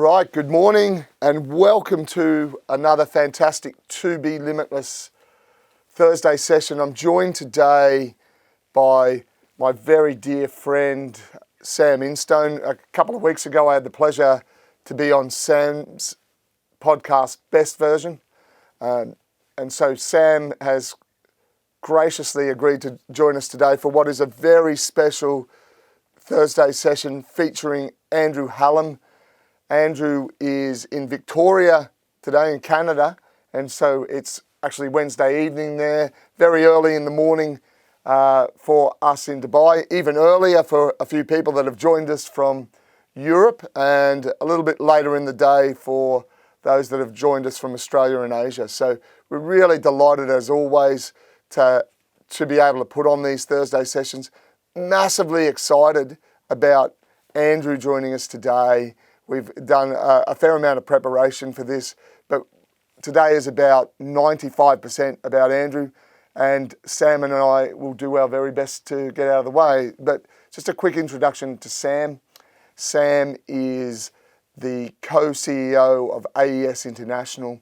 Right, good morning and welcome to another fantastic To Be Limitless Thursday session. I'm joined today by my very dear friend, Sam Instone. A couple of weeks ago, I had the pleasure to be on Sam's podcast, Best Version. And so Sam has graciously agreed to join us today for what is a very special Thursday session featuring Andrew Hallam. Andrew is in Victoria today in Canada, and so it's actually Wednesday evening there, very early in the morning for us in Dubai, even earlier for a few people that have joined us from Europe, and a little bit later in the day for those that have joined us from Australia and Asia. So we're really delighted, as always, to be able to put on these Thursday sessions. Massively excited about Andrew joining us today. We've done a fair amount of preparation for this, but today is about 95% about Andrew, and Sam and I will do our very best to get out of the way. But just a quick introduction to Sam. Sam is the Co-CEO of AES International,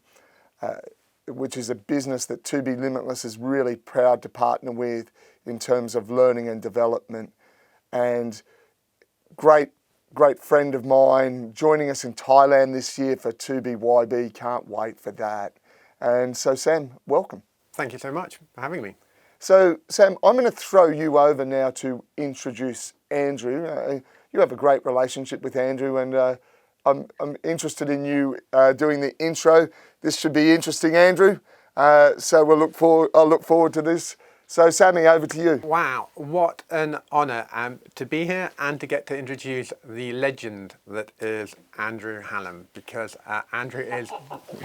which is a business that To Be Limitless is really proud to partner with in terms of learning and development. And great friend of mine joining us in Thailand this year for 2BYB. Can't wait for that. And so Sam, welcome. Thank you so much for having me. So Sam, I'm going to throw you over now to introduce Andrew. You have a great relationship with Andrew, and I'm interested in you doing the intro. This should be interesting, Andrew. So I'll look forward to this. So Sammy, over to you. Wow, what an honour to be here and to get to introduce the legend that is Andrew Hallam, because Andrew is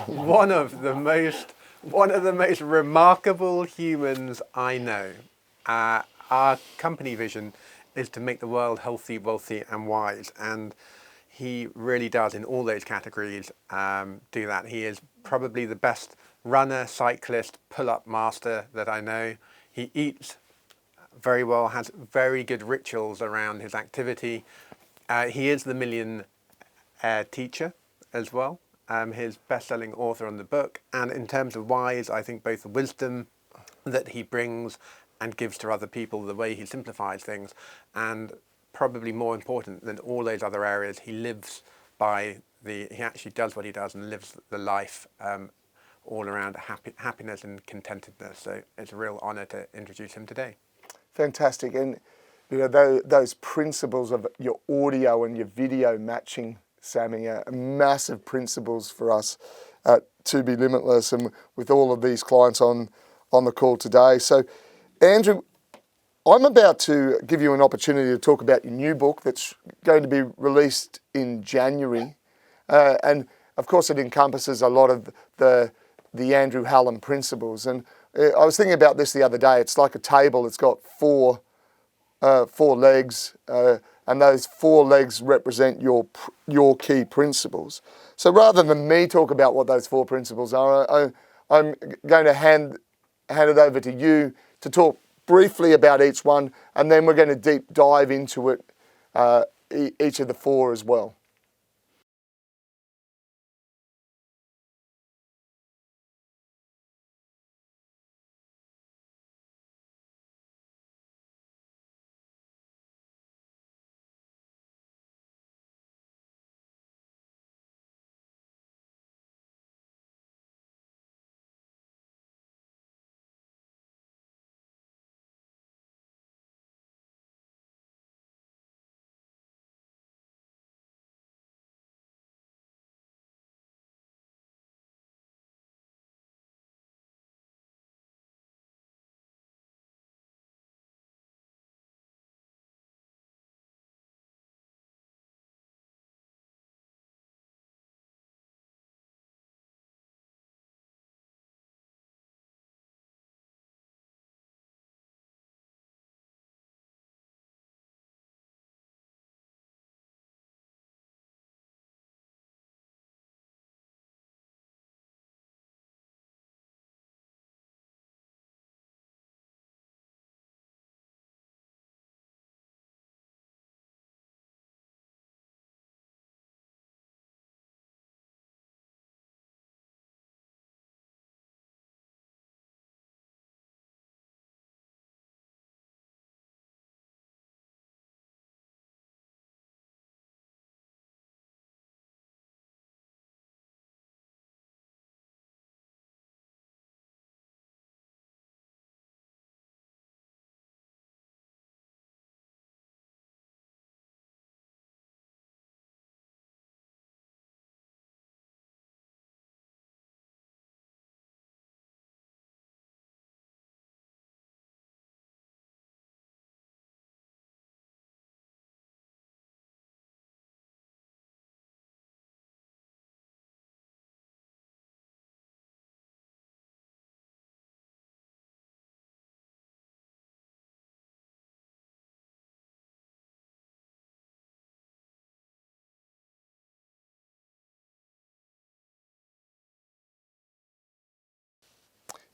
one of the most remarkable humans I know. Our company vision is to make the world healthy, wealthy and wise, and he really does in all those categories do that. He is probably the best runner, cyclist, pull-up master that I know. He eats very well, has very good rituals around his activity. He is the Millionaire teacher as well, his best-selling author on the book. And in terms of wise, I think both the wisdom that he brings and gives to other people, the way he simplifies things, and probably more important than all those other areas, he actually does what he does and lives the life all around happiness and contentedness. So it's a real honour to introduce him today. Fantastic. And you know, those principles of your audio and your video matching, Sammy, are massive principles for us at To Be Limitless and with all of these clients on the call today. So Andrew, I'm about to give you an opportunity to talk about your new book that's going to be released in January. And of course it encompasses a lot of the Andrew Hallam principles. And I was thinking about this the other day. It's like a table. It's got four legs, and those four legs represent your key principles. So rather than me talk about what those four principles are, I'm going to hand it over to you to talk briefly about each one, and then we're going to deep dive into it, each of the four as well.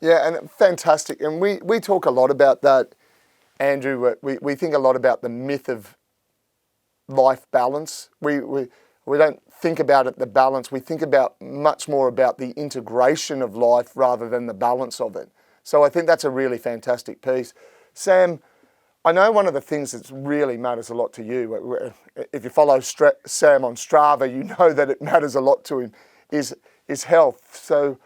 Yeah, and fantastic. And we talk a lot about that, Andrew. We think a lot about the myth of life balance. We don't think about it, the balance. We think about much more about the integration of life rather than the balance of it. So I think that's a really fantastic piece. Sam, I know one of the things that really matters a lot to you, if you follow Sam on Strava, you know that it matters a lot to him, is health. So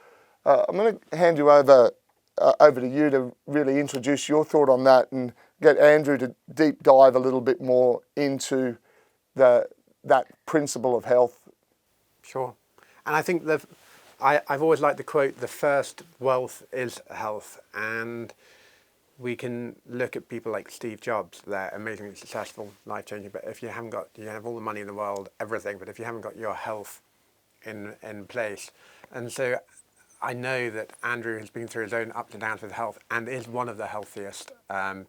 I'm going to hand you over to you to really introduce your thought on that and get Andrew to deep dive a little bit more into that principle of health. Sure. And I think I've always liked the quote, the first wealth is health. And we can look at people like Steve Jobs, they're amazingly successful, life-changing, but if you have all the money in the world, everything, but if you haven't got your health in place. And so I know that Andrew has been through his own ups and downs with health and is one of the healthiest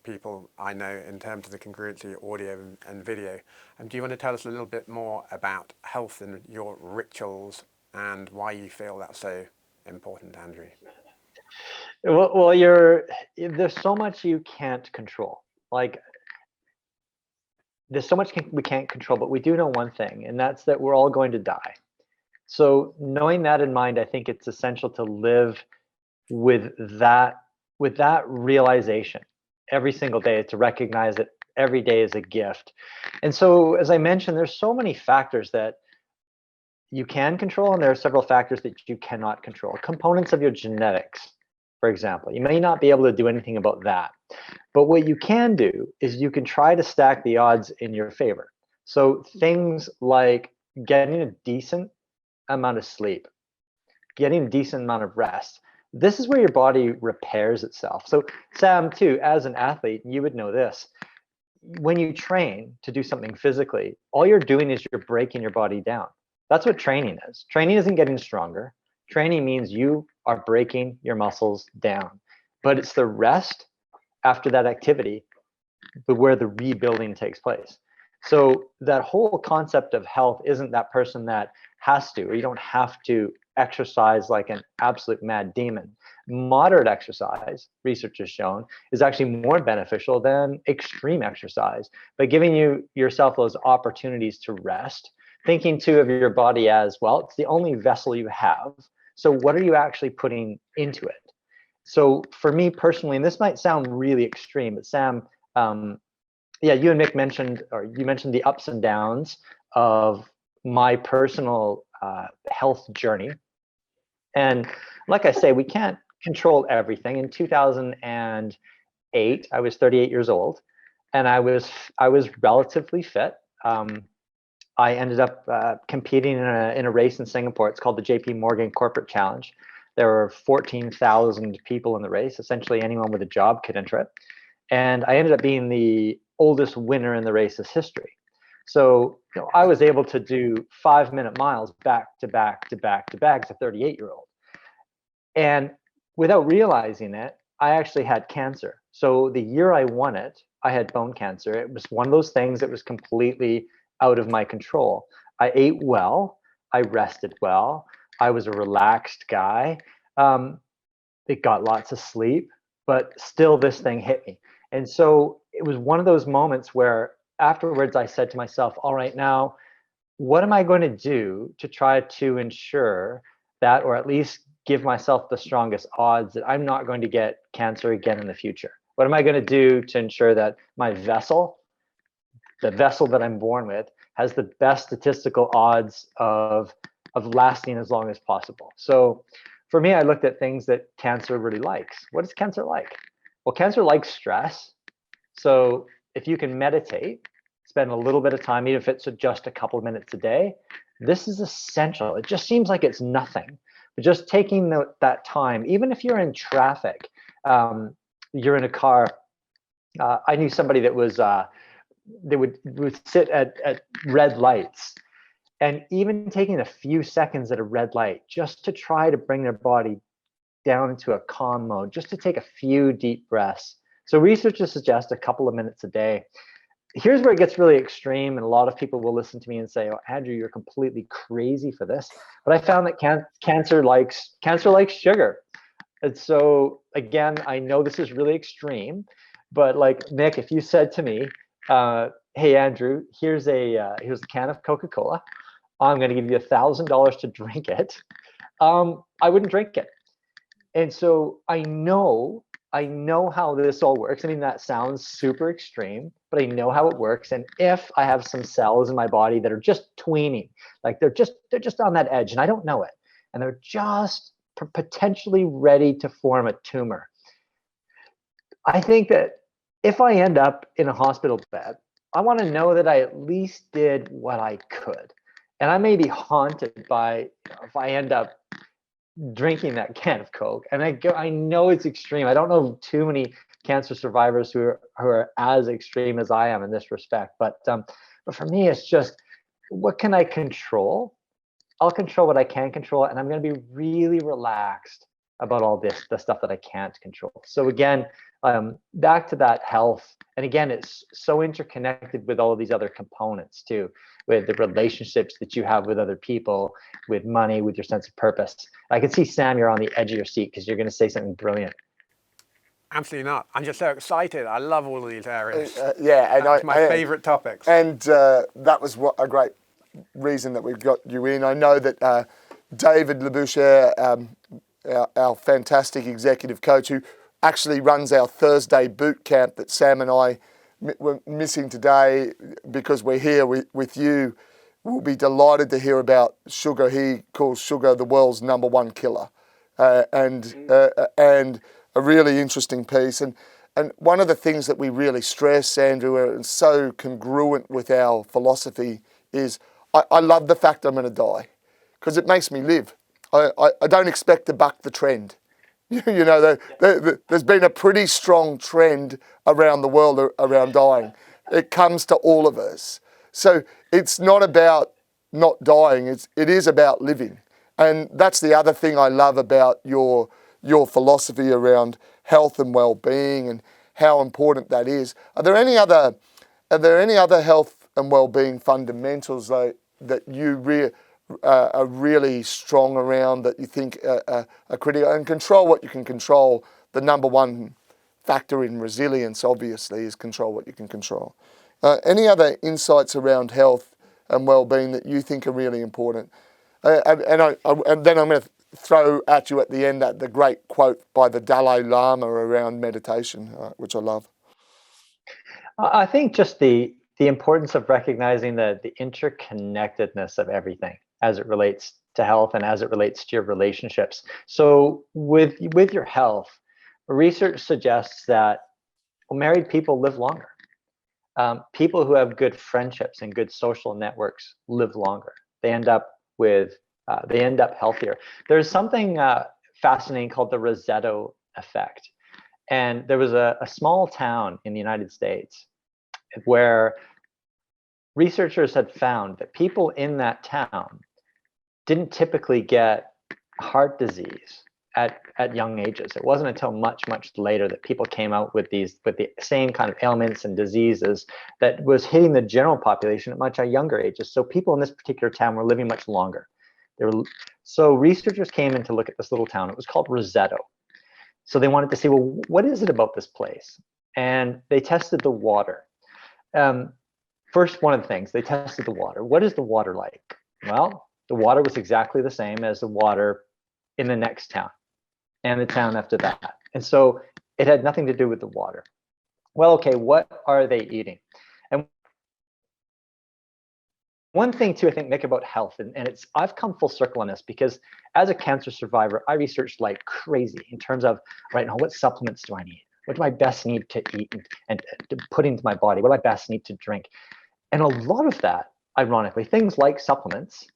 people I know in terms of the congruency audio and video. And do you want to tell us a little bit more about health and your rituals and why you feel that's so important, Andrew? Well, there's so much you can't control. Like, there's so much we can't control, but we do know one thing, and that's that we're all going to die. So knowing that in mind, I think it's essential to live with that realization every single day, to recognize that every day is a gift. And so, as I mentioned, there's so many factors that you can control, and there are several factors that you cannot control. Components of your genetics, for example, you may not be able to do anything about that. But what you can do is you can try to stack the odds in your favor. So things like getting a decent amount of sleep, getting a decent amount of rest. This is where your body repairs itself. So Sam, too, as an athlete, you would know this. When you train to do something physically, all you're doing is you're breaking your body down. That's what training is. Training isn't getting stronger. Training means you are breaking your muscles down. But it's the rest after that activity where the rebuilding takes place. So that whole concept of health isn't that person that has to, or you don't have to exercise like an absolute mad demon. Moderate exercise, research has shown, is actually more beneficial than extreme exercise by giving yourself those opportunities to rest, thinking too of your body as, well, it's the only vessel you have. So what are you actually putting into it? So for me personally, and this might sound really extreme, but Sam, yeah, you and Mick mentioned, or you mentioned the ups and downs of my personal health journey. And like I say, we can't control everything. In 2008, I was 38 years old, and I was relatively fit. I ended up competing in a race in Singapore. It's called the JP Morgan Corporate Challenge. There were 14,000 people in the race. Essentially, anyone with a job could enter it. And I ended up being the oldest winner in the race's history. So I was able to do 5-minute miles back to back to back to back as a 38-year-old. And without realizing it, I actually had cancer. So the year I won it, I had bone cancer. It was one of those things that was completely out of my control. I ate well. I rested well. I was a relaxed guy. It got lots of sleep, but still this thing hit me. And so it was one of those moments where afterwards I said to myself, all right, now, what am I going to do to try to ensure that, or at least give myself the strongest odds that I'm not going to get cancer again in the future? What am I going to do to ensure that my vessel, the vessel that I'm born with, has the best statistical odds of lasting as long as possible? So for me, I looked at things that cancer really likes. What is cancer like? Well, cancer likes stress. So if you can meditate, spend a little bit of time, even if it's just a couple of minutes a day, this is essential. It just seems like it's nothing, but just taking that time, even if you're in traffic, you're in a car. I knew somebody that was, they would sit at red lights, and even taking a few seconds at a red light just to try to bring their body down into a calm mode, just to take a few deep breaths. So researchers suggest a couple of minutes a day. Here's where it gets really extreme, and a lot of people will listen to me and say, oh, Andrew, you're completely crazy for this. But I found that cancer likes sugar. And so again, I know this is really extreme, but like Mick, if you said to me, "Hey Andrew, here's a can of Coca-Cola. I'm going to give you $1,000 to drink it," I wouldn't drink it. And so I know how this all works. I mean, that sounds super extreme, but I know how it works. And if I have some cells in my body that are just tweening, like they're just on that edge, and I don't know it, and they're just potentially ready to form a tumor, I think that if I end up in a hospital bed, I want to know that I at least did what I could. And I may be haunted by, if I end up drinking that can of Coke. And I know it's extreme. I don't know too many cancer survivors who are as extreme as I am in this respect. But for me, it's just, what can I control? I'll control what I can control, and I'm going to be really relaxed about all the stuff that I can't control. So again, back to that health. And again, it's so interconnected with all of these other components too, with the relationships that you have with other people, with money, with your sense of purpose. I can see, Sam, you're on the edge of your seat because you're going to say something brilliant. Absolutely not. I'm just so excited. I love all of these areas. Yeah, and that's my favorite topics. And that was a great reason that we've got you in. I know that David Labouchere, our fantastic executive coach, who actually runs our Thursday boot camp that Sam and I were missing today because we're here with you, will be delighted to hear about sugar. He calls sugar the world's #1 killer, and a really interesting piece. And one of the things that we really stress, Andrew, and so congruent with our philosophy, is I love the fact I'm going to die because it makes me live. I don't expect to buck the trend. You know, there's been a pretty strong trend around the world around dying. It comes to all of us. So it's not about not dying, it is about living. And that's the other thing I love about your philosophy around health and well-being and how important that is. Are there any other health and well-being fundamentals that you are really strong around, that you think are critical? And control what you can control. The #1 factor in resilience, obviously, is control what you can control. Any other insights around health and well-being that you think are really important? And then I'm going to throw at you at the end the great quote by the Dalai Lama around meditation, which I love. I think just the importance of recognizing the interconnectedness of everything as it relates to health and as it relates to your relationships. So with your health, research suggests that married people live longer. People who have good friendships and good social networks live longer. They end up healthier. There's something fascinating called the Rosetto effect. And there was a small town in the United States where researchers had found that people in that town didn't typically get heart disease at young ages. It wasn't until much later that people came out with the same kind of ailments and diseases that was hitting the general population at much younger ages. So people in this particular town were living much longer. So researchers came in to look at this little town. It was called Rosetto. So they wanted to see, well, what is it about this place? And they tested the water. First, one of the things, they tested the water. What is the water like? Well, the water was exactly the same as the water in the next town and the town after that. And so it had nothing to do with the water. Well, okay, what are they eating? And one thing too, I think, Mick, about health, and I've come full circle on this because as a cancer survivor, I researched like crazy in terms of, right now, what supplements do I need? What do I best need to eat and to put into my body? What do I best need to drink? And a lot of that, ironically, things like supplements,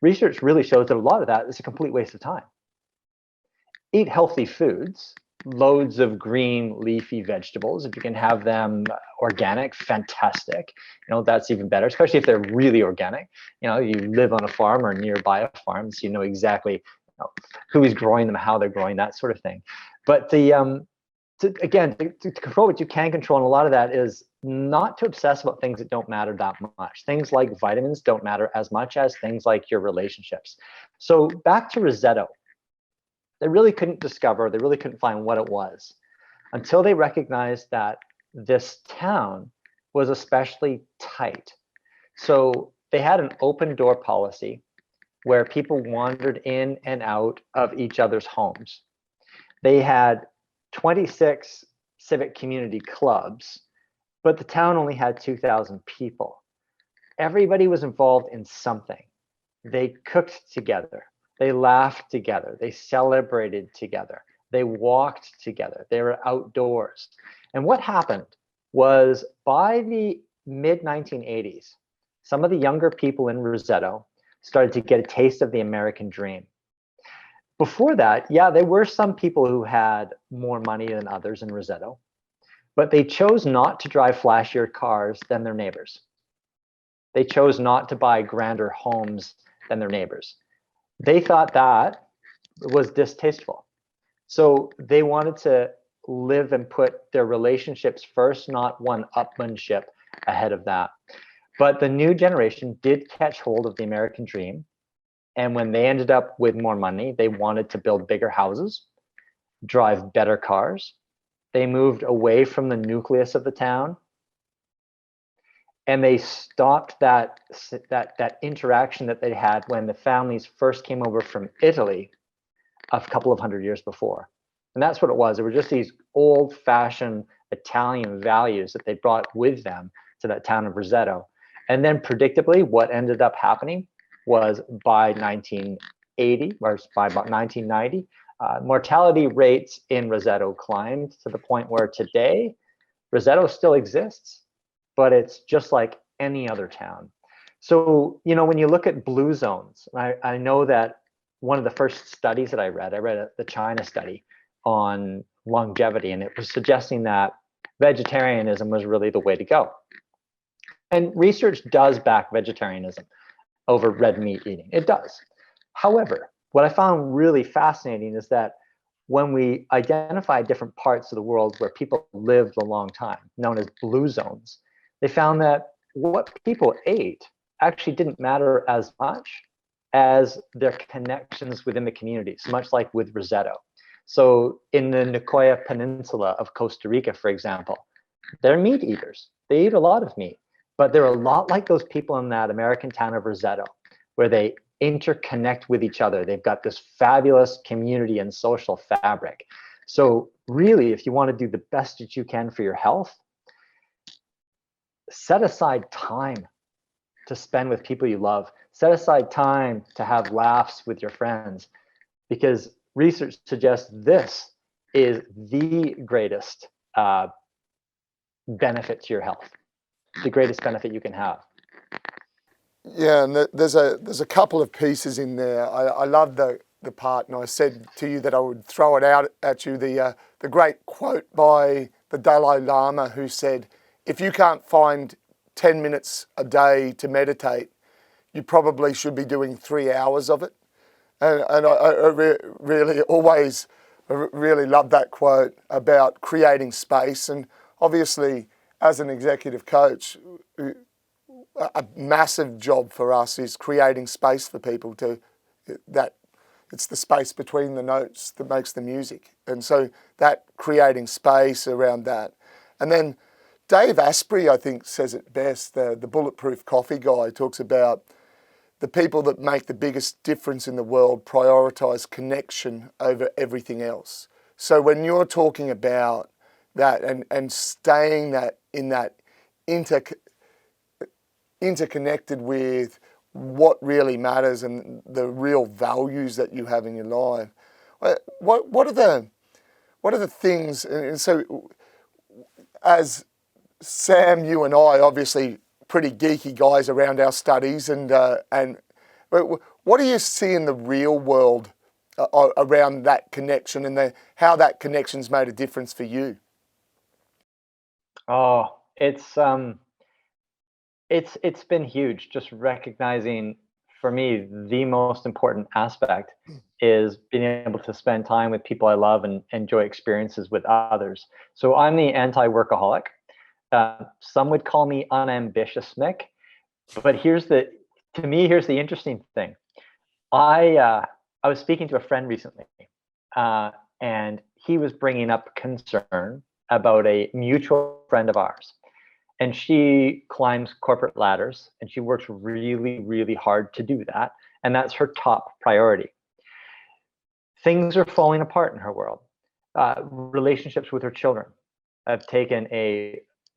research really shows that a lot of that is a complete waste of time. Eat healthy foods, loads of green leafy vegetables. If you can have them organic, fantastic. That's even better, especially if they're really organic. You live on a farm or nearby a farm, so you know exactly who is growing them, how they're growing, that sort of thing. But to control what you can control, and a lot of that is not to obsess about things that don't matter that much. Things like vitamins don't matter as much as things like your relationships. So back to Rosetto. They really couldn't discover, they really couldn't find what it was until they recognized that this town was especially tight. So they had an open door policy where people wandered in and out of each other's homes. They had 26 civic community clubs, but the town only had 2,000 people. Everybody was involved in something. They cooked together. They laughed together. They celebrated together. They walked together. They were outdoors. And what happened was by the mid 1980s, some of the younger people in Rosetto started to get a taste of the American dream. Before that, yeah, there were some people who had more money than others in Rosetto, but they chose not to drive flashier cars than their neighbors. They chose not to buy grander homes than their neighbors. They thought that was distasteful. So they wanted to live and put their relationships first, not one-upmanship ahead of that. But the new generation did catch hold of the American dream. And when they ended up with more money, they wanted to build bigger houses, drive better cars. They moved away from the nucleus of the town. And they stopped that interaction that they had when the families first came over from Italy a couple of hundred years before. And that's what it was. It were just these old-fashioned Italian values that they brought with them to that town of Rosetto. And then predictably, what ended up happening was by 1980, or by about 1990, mortality rates in Rosetto climbed to the point where today, Rosetto still exists, but it's just like any other town. So, you know, when you look at blue zones, I know that one of the first studies that I read the China study on longevity, and it was suggesting that vegetarianism was really the way to go. And research does back vegetarianism over red meat eating. It does. However, what I found really fascinating is that when we identify different parts of the world where people lived a long time, known as blue zones, they found that what people ate actually didn't matter as much as their connections within the community, so much like with Rosetto. So in the Nicoya Peninsula of Costa Rica, for example, they're meat eaters. They eat a lot of meat, but they're a lot like those people in that American town of Rosetto, where they interconnect with each other. They've got this fabulous community and social fabric. So really, if you want to do the best that you can for your health, set aside time to spend with people you love. Set aside time to have laughs with your friends, because research suggests this is the greatest benefit to your health, the greatest benefit you can have. Yeah, and there's a couple of pieces in there. I love the part, and I said to you that I would throw it out at you, the great quote by the Dalai Lama, who said, if you can't find 10 minutes a day to meditate, you probably should be doing 3 hours of it. And I really always really love that quote about creating space. And obviously, as an executive coach, a massive job for us is creating space for people that it's the space between the notes that makes the music. And so that creating space around that. And then Dave Asprey, I think, says it best, the Bulletproof Coffee guy, talks about the people that make the biggest difference in the world prioritize connection over everything else. So when you're talking about that and staying that in that interconnected with what really matters and the real values that you have in your life, what are the things? And so, as Sam, you and I, obviously pretty geeky guys around our studies, and what do you see in the real world around that connection and how that connection's made a difference for you? Oh, it's been huge. Just recognizing, for me, the most important aspect is being able to spend time with people I love and enjoy experiences with others. So I'm the anti-workaholic. Some would call me unambitious, Mick. But here's the interesting thing. I was speaking to a friend recently, and he was bringing up concern about a mutual friend of ours. And she climbs corporate ladders, and she works really, really hard to do that. And that's her top priority. Things are falling apart in her world. Relationships with her children have taken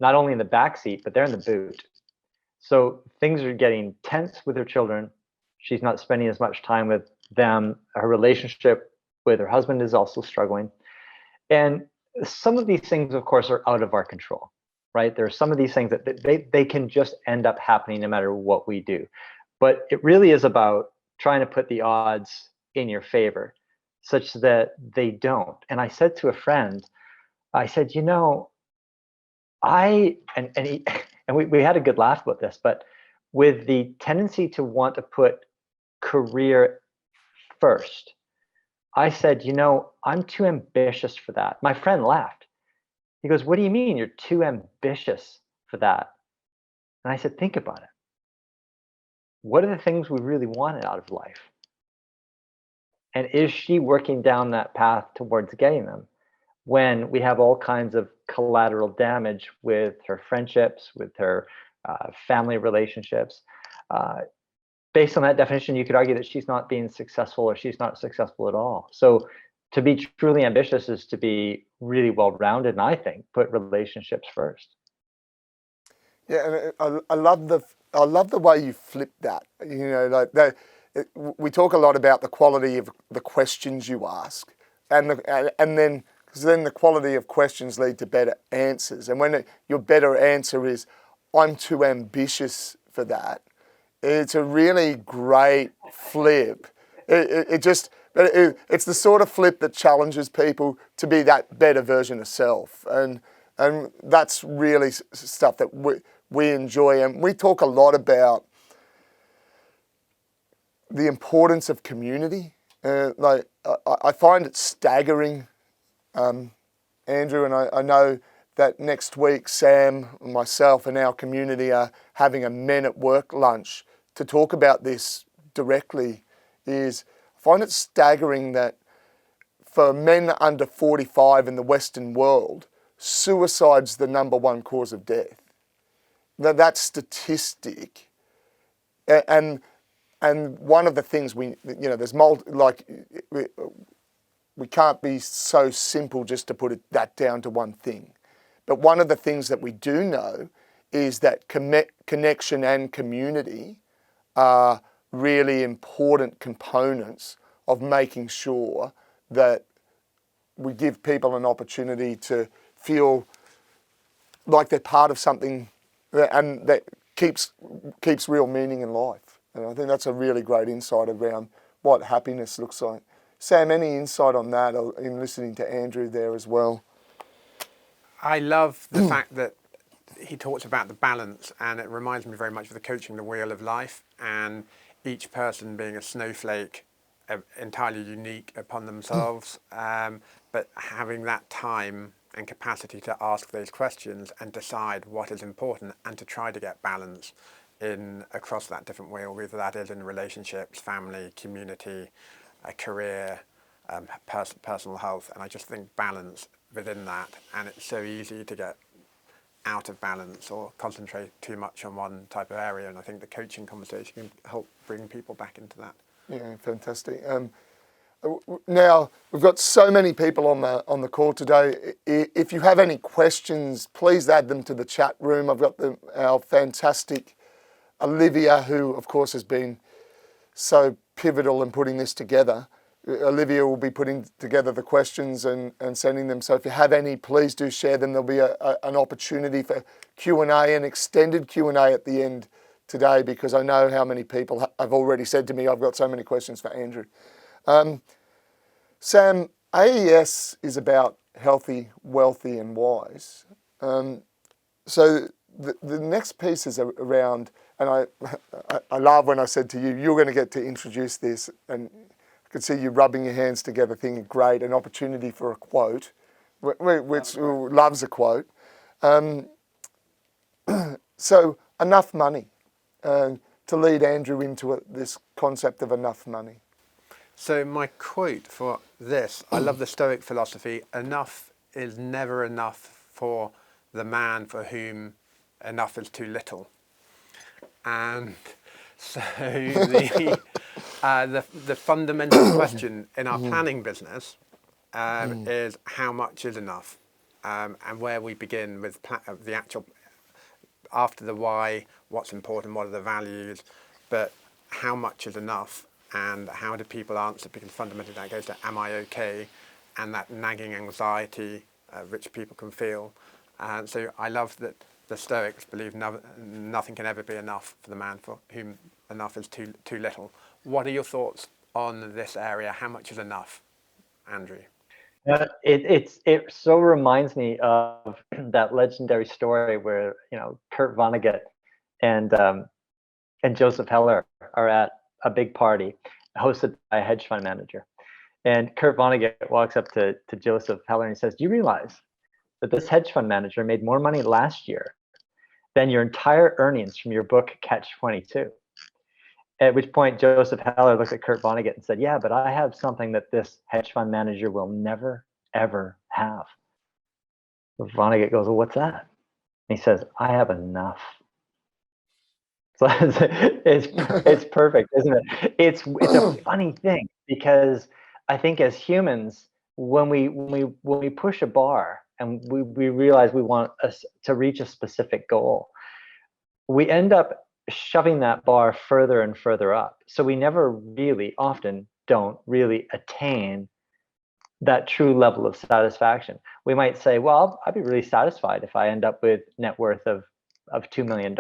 not only in the back seat, but they're in the boot. So things are getting tense with her children. She's not spending as much time with them. Her relationship with her husband is also struggling. And some of these things, of course, are out of our control, right? There are some of these things that they can just end up happening no matter what we do. But it really is about trying to put the odds in your favor such that they don't. And I said to a friend, I said, we had a good laugh about this, but with the tendency to want to put career first, I said, I'm too ambitious for that. My friend laughed. He goes, what do you mean you're too ambitious for that? And I said, think about it. What are the things we really wanted out of life? And is she working down that path towards getting them when we have all kinds of collateral damage with her friendships, with her family relationships? Based on that definition, you could argue that she's not being successful or she's not successful at all. So to be truly ambitious is to be really well-rounded, and I think put relationships first. Yeah, and I love the way you flip that. We talk a lot about the quality of the questions you ask, and then because then the quality of questions lead to better answers. And when your better answer is, I'm too ambitious for that, it's a really great flip. It's the sort of flip that challenges people to be that better version of self, and that's really stuff that we enjoy. And we talk a lot about the importance of community. I find it staggering, Andrew, and I know that next week Sam, myself and our community are having a Men at Work lunch to talk about this directly. I find it staggering that for men under 45 in the Western world, suicide's the number one cause of death. That statistic, and one of the things we can't be so simple just to put that down to one thing. But one of the things that we do know is that connection and community are really important components of making sure that we give people an opportunity to feel like they're part of something and that keeps real meaning in life. And I think that's a really great insight around what happiness looks like. Sam, any insight on that in listening to Andrew there as well? I love the fact that he talks about the balance, and it reminds me very much of the coaching, the wheel of life, and each person being a snowflake, entirely unique upon themselves, but having that time and capacity to ask those questions and decide what is important and to try to get balance across that different wheel, whether that is in relationships, family, community, career, personal health. And I just think balance within that, and it's so easy to get out of balance or concentrate too much on one type of area, and I think the coaching conversation can help bring people back into that. Yeah, fantastic. Now we've got so many people on the call today. If you have any questions, please add them to the chat room. I've got our fantastic Olivia, who of course has been so pivotal in putting this together. Olivia will be putting together the questions and sending them. So if you have any, please do share them. There'll be an opportunity for Q&A, an extended Q&A at the end today, because I know how many people have already said to me, I've got so many questions for Andrew. Sam, AES is about healthy, wealthy and wise. So the next piece is around, and I love when I said to you, you're going to get to introduce this, and I could see you rubbing your hands together thinking, great, an opportunity for a quote, which loves a quote. So enough money, to lead Andrew into this concept of enough money. So my quote for this, I love the Stoic philosophy, enough is never enough for the man for whom enough is too little. And so the fundamental question in our planning business is how much is enough, and where we begin with the actual, after the why, what's important, what are the values, but how much is enough, and how do people answer, because fundamentally that goes to am I okay, and that nagging anxiety which people can feel. And so I love that the Stoics believe nothing can ever be enough for the man for whom enough is too little. What are your thoughts on this area? How much is enough, Andrew? It so reminds me of that legendary story where Kurt Vonnegut and Joseph Heller are at a big party hosted by a hedge fund manager, and Kurt Vonnegut walks up to Joseph Heller and he says, "Do you realize that this hedge fund manager made more money last year than your entire earnings from your book Catch 22?" At which point Joseph Heller looked at Kurt Vonnegut and said, "Yeah, but I have something that this hedge fund manager will never, ever have." Vonnegut goes, "Well, what's that?" And he says, "I have enough." So it's perfect, isn't it? It's a funny thing, because I think as humans, when we push a bar and we realize we want us to reach a specific goal, we end up shoving that bar further and further up. So we never really, often don't really attain that true level of satisfaction. We might say, well, I'd be really satisfied if I end up with net worth of $2 million.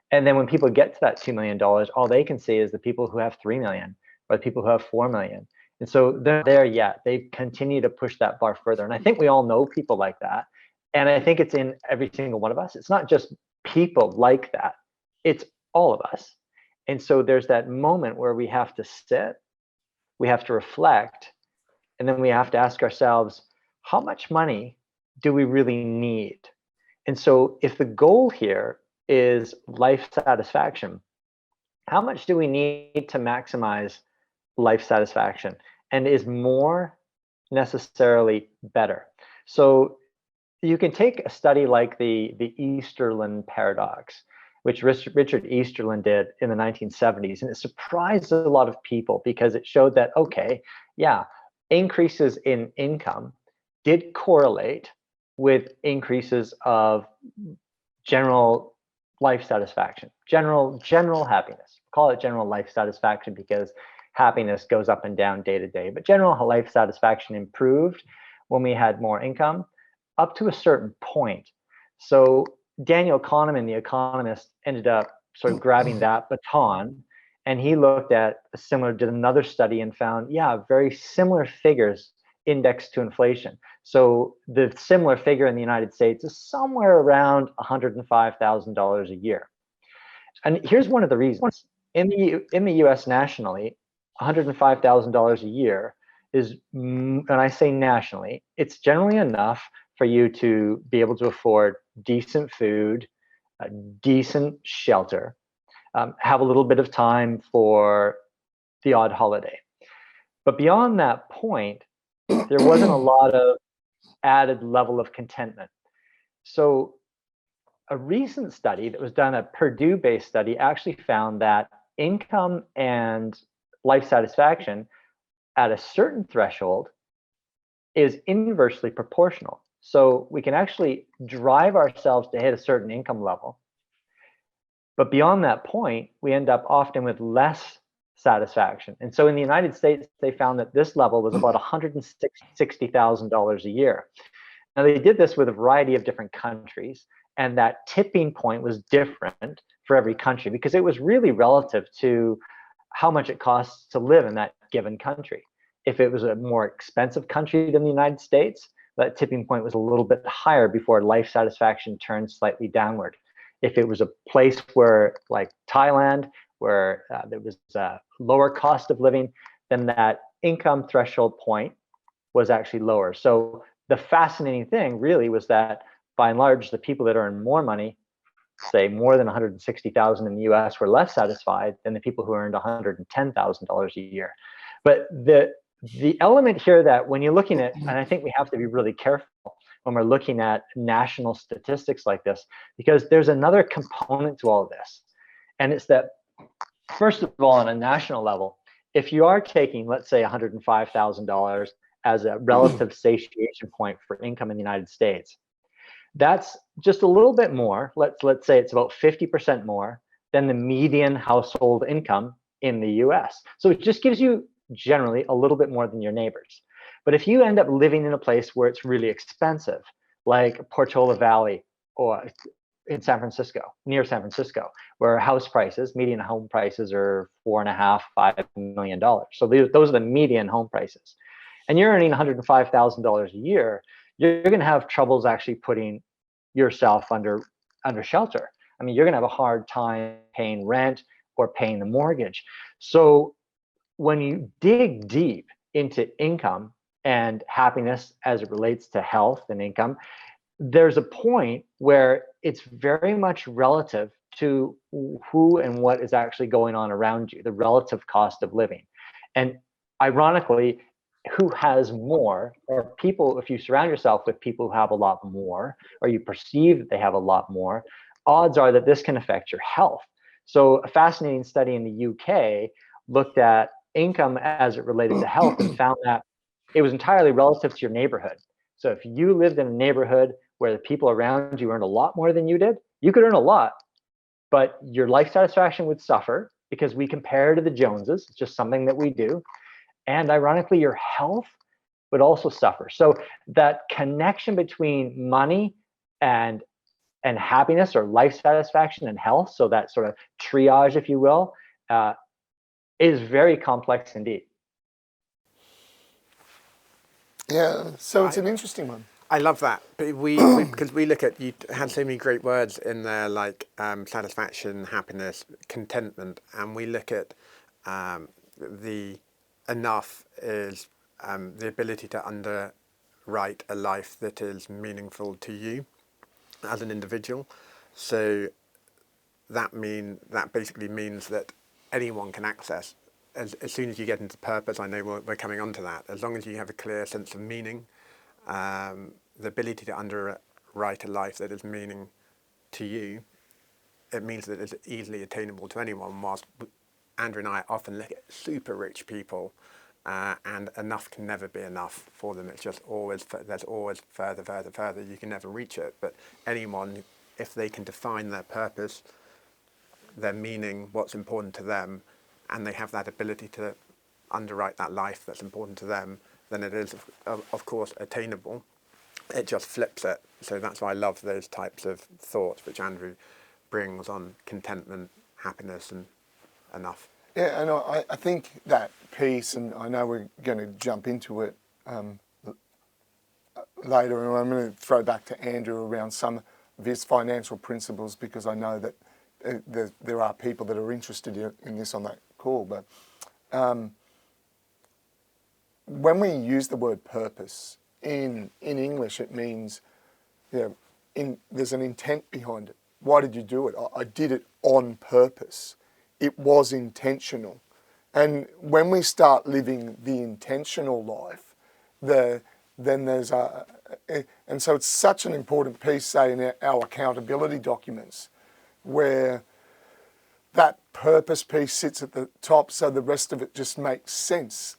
And then when people get to that $2 million, all they can see is the people who have 3 million or the people who have 4 million. And so they're there yet. They continue to push that bar further. And I think we all know people like that. And I think it's in every single one of us. It's not just people like that. It's all of us. And so there's that moment where we have to sit, we have to reflect, and then we have to ask ourselves, how much money do we really need? And so if the goal here is life satisfaction, how much do we need to maximize life satisfaction? And is more necessarily better? So you can take a study like the Easterlin paradox, which Richard Easterlin did in the 1970s. And it surprised a lot of people because it showed that, okay, yeah, increases in income did correlate with increases of general life satisfaction, general happiness. Call it general life satisfaction because happiness goes up and down day to day. But general life satisfaction improved when we had more income up to a certain point. So Daniel Kahneman, the economist, ended up sort of grabbing that baton, and he looked at did another study and found, yeah, very similar figures indexed to inflation. So the similar figure in the United States is somewhere around $105,000 a year. And here's one of the reasons. In the US nationally, $105,000 a year is, and I say nationally, it's generally enough for you to be able to afford decent food, decent shelter, have a little bit of time for the odd holiday. But beyond that point, there wasn't a lot of added level of contentment. So a recent study that was done, a Purdue-based study, actually found that income and life satisfaction at a certain threshold is inversely proportional. So we can actually drive ourselves to hit a certain income level. But beyond that point, we end up often with less satisfaction. And so in the United States, they found that this level was about $160,000 a year. Now, they did this with a variety of different countries, and that tipping point was different for every country because it was really relative to how much it costs to live in that given country. If it was a more expensive country than the United States, that tipping point was a little bit higher before life satisfaction turned slightly downward. If it was a place where, like Thailand, where there was a lower cost of living, then that income threshold point was actually lower. So the fascinating thing really was that, by and large, the people that earn more money, say more than 160,000 in the US, were less satisfied than the people who earned $110,000 a year. But the element here that when you're looking at, and I think we have to be really careful when we're looking at national statistics like this, because there's another component to all of this. And it's that, first of all, on a national level, if you are taking, let's say, $105,000 as a relative satiation point for income in the United States, that's just a little bit more. Let's say it's about 50% more than the median household income in the US. So it just gives you generally a little bit more than your neighbors. But if you end up living in a place where it's really expensive, like Portola Valley or in San Francisco, near San Francisco, where house prices, median home prices are $4.5, $5 million. So those are the median home prices. And you're earning $105,000 a year, you're going to have troubles actually putting yourself under shelter. I mean, you're going to have a hard time paying rent or paying the mortgage. So when you dig deep into income and happiness as it relates to health and income, there's a point where it's very much relative to who and what is actually going on around you, the relative cost of living. And ironically, who has more, or people, if you surround yourself with people who have a lot more, or you perceive that they have a lot more, odds are that this can affect your health. So a fascinating study in the UK looked at income as it related to health and found that it was entirely relative to your neighborhood. So if you lived in a neighborhood where the people around you earned a lot more than you did, you could earn a lot, but your life satisfaction would suffer because we compare to the Joneses. It's just something that we do. And ironically, your health would also suffer. So that connection between money and happiness, or life satisfaction and health, so that sort of triage, if you will, is very complex indeed. Yeah, so it's an interesting one. I love that, but we because we look at, you had so many great words in there, like satisfaction, happiness, contentment, and we look at the enough is the ability to underwrite a life that is meaningful to you as an individual. So that basically means that anyone can access. As soon as you get into purpose, I know we're coming on to that. As long as you have a clear sense of meaning, the ability to underwrite a life that is meaning to you, it means that it's easily attainable to anyone. Whilst Andrew and I often look at super rich people, and enough can never be enough for them. It's just always, there's always further. You can never reach it. But anyone, if they can define their purpose, their meaning, what's important to them, and they have that ability to underwrite that life that's important to them, then it is, of course, attainable. It just flips it. So that's why I love those types of thoughts which Andrew brings on contentment, happiness, and enough. Yeah, and I think that piece, and I know we're going to jump into it later, and I'm going to throw back to Andrew around some of his financial principles, because I know that there are people that are interested in this on that call. But when we use the word purpose in English, it means, there's an intent behind it. Why did you do it? I did it on purpose. It was intentional. And when we start living the intentional life, then there's and so it's such an important piece, say, in our accountability documents, where that purpose piece sits at the top, so the rest of it just makes sense.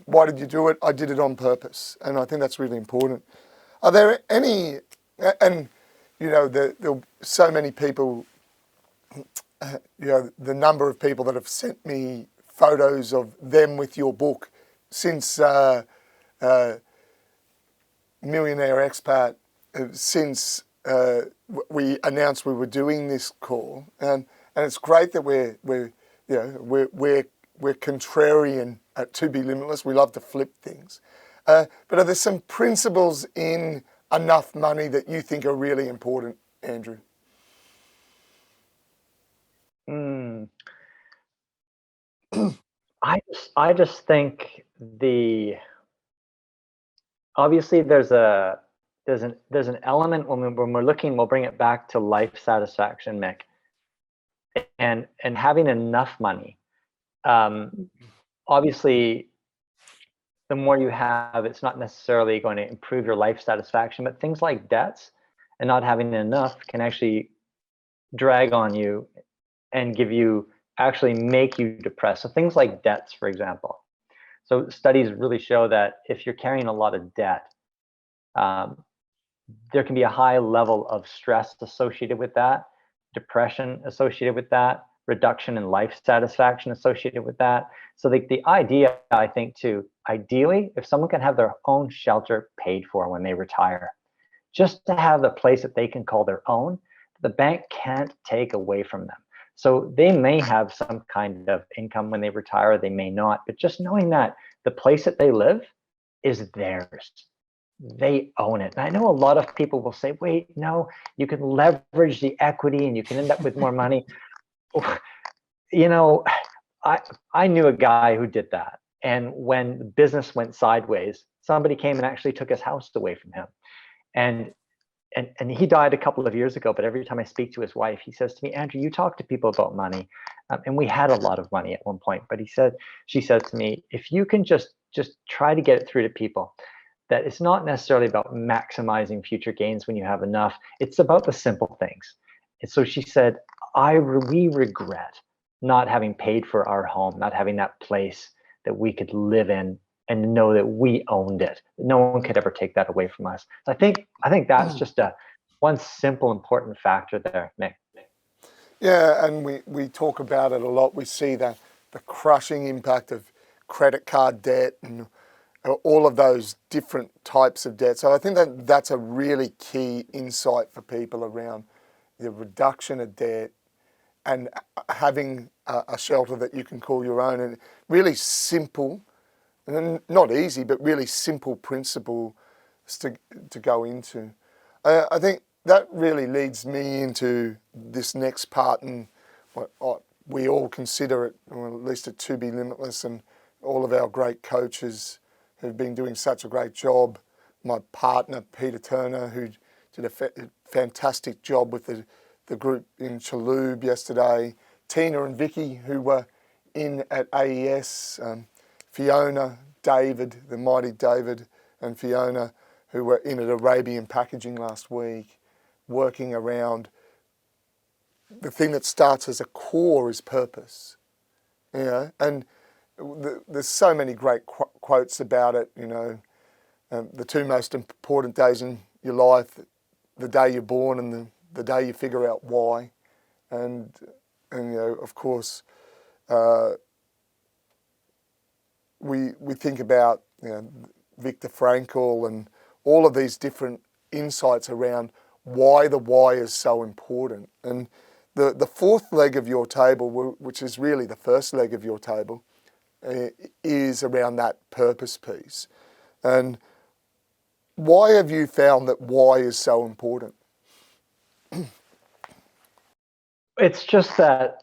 Why did you do it? I did it on purpose. And I think that's really important. Are there any, and there are so many people, the number of people that have sent me photos of them with your book since Millionaire, Expat, since we announced we were doing this call, and it's great that we're contrarian at To Be Limitless. We love to flip things, but are there some principles in enough money that you think are really important, Andrew? I just think obviously there's an element when we're looking, we'll bring it back to life satisfaction, Mick, and having enough money. obviously, the more you have, it's not necessarily going to improve your life satisfaction, but things like debts and not having enough can actually drag on you and actually make you depressed. So things like debts, for example. So studies really show that if you're carrying a lot of debt, there can be a high level of stress associated with that, depression associated with that, reduction in life satisfaction associated with that. So the idea, I think, ideally, if someone can have their own shelter paid for when they retire, just to have the place that they can call their own, the bank can't take away from them. So they may have some kind of income when they retire, they may not, but just knowing that the place that they live is theirs. They own it. And I know a lot of people will say, wait, no, you can leverage the equity and you can end up with more money. You know, I knew a guy who did that. And when the business went sideways, somebody came and actually took his house away from him. And he died a couple of years ago, but every time I speak to his wife, he says to me, Andrew, you talk to people about money. And we had a lot of money at one point, but she said to me, if you can just try to get it through to people, that it's not necessarily about maximizing future gains when you have enough. It's about the simple things. And so she said, we regret not having paid for our home, not having that place that we could live in and know that we owned it. No one could ever take that away from us. So I think that's just one simple, important factor there, Mick. Yeah, and we talk about it a lot. We see the crushing impact of credit card debt and all of those different types of debt. So I think that's a really key insight for people around the reduction of debt and having a shelter that you can call your own, and really simple, and not easy, but really simple principles to go into. I think that really leads me into this next part, and what we all consider it, or at least it to be limitless, and all of our great coaches who've been doing such a great job. My partner, Peter Turner, who did a fantastic job with the group in Chalhoub yesterday. Tina and Vicky, who were in at AES. Fiona, David, the mighty David and Fiona, who were in at Arabian Packaging last week, working around the thing that starts as a core is purpose. You know, and there's so many great quotes about it. You know, the two most important days in your life, the day you're born and the day you figure out why. And you know, of course, we think about, you know, Viktor Frankl and all of these different insights around why the why is so important. And the fourth leg of your table, which is really the first leg of your table, is around that purpose piece. And why have you found that why is so important? It's just that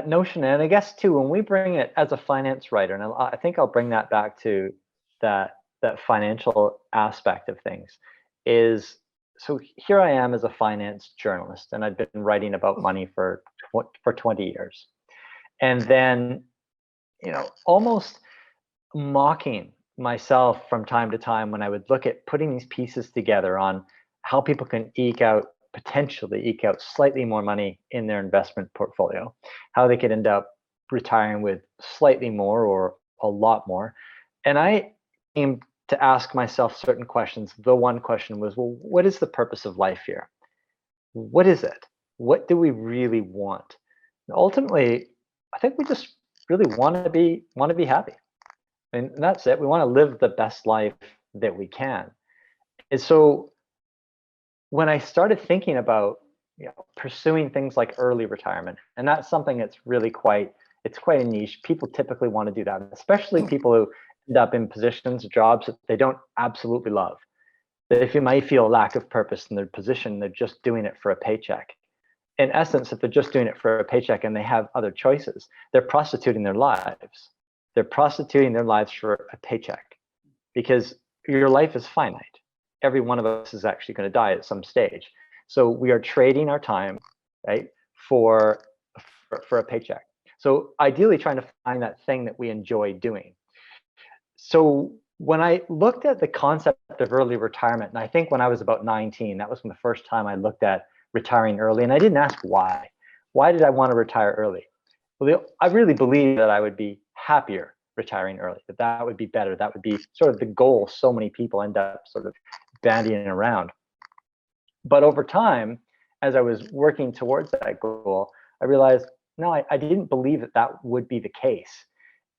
notion, and I guess too, when we bring it as a finance writer, and I think I'll bring that back to that financial aspect of things, is so here I am as a finance journalist, and I've been writing about money for 20 years, and then, you know, almost mocking myself from time to time when I would look at putting these pieces together on how people can potentially eke out slightly more money in their investment portfolio, how they could end up retiring with slightly more or a lot more. And I came to ask myself certain questions. The one question was, well, what is the purpose of life here? What is it? What do we really want? And ultimately, I think we just really want to be happy. And that's it. We want to live the best life that we can. And so when I started thinking about, you know, pursuing things like early retirement, and that's something that's really quite a niche. People typically want to do that, especially people who end up in positions, jobs that they don't absolutely love. That if you might feel a lack of purpose in their position, they're just doing it for a paycheck. In essence, if they're just doing it for a paycheck and they have other choices, they're prostituting their lives. They're prostituting their lives for a paycheck, because your life is finite. Every one of us is actually going to die at some stage. So we are trading our time, right, for a paycheck. So ideally trying to find that thing that we enjoy doing. So when I looked at the concept of early retirement, and I think when I was about 19, that was the first time I looked at retiring early. And I didn't ask why. Why did I want to retire early? Well, I really believe that I would be happier retiring early, that would be better. That would be sort of the goal so many people end up sort of bandying around. But over time, as I was working towards that goal, I realized, no, I didn't believe that that would be the case.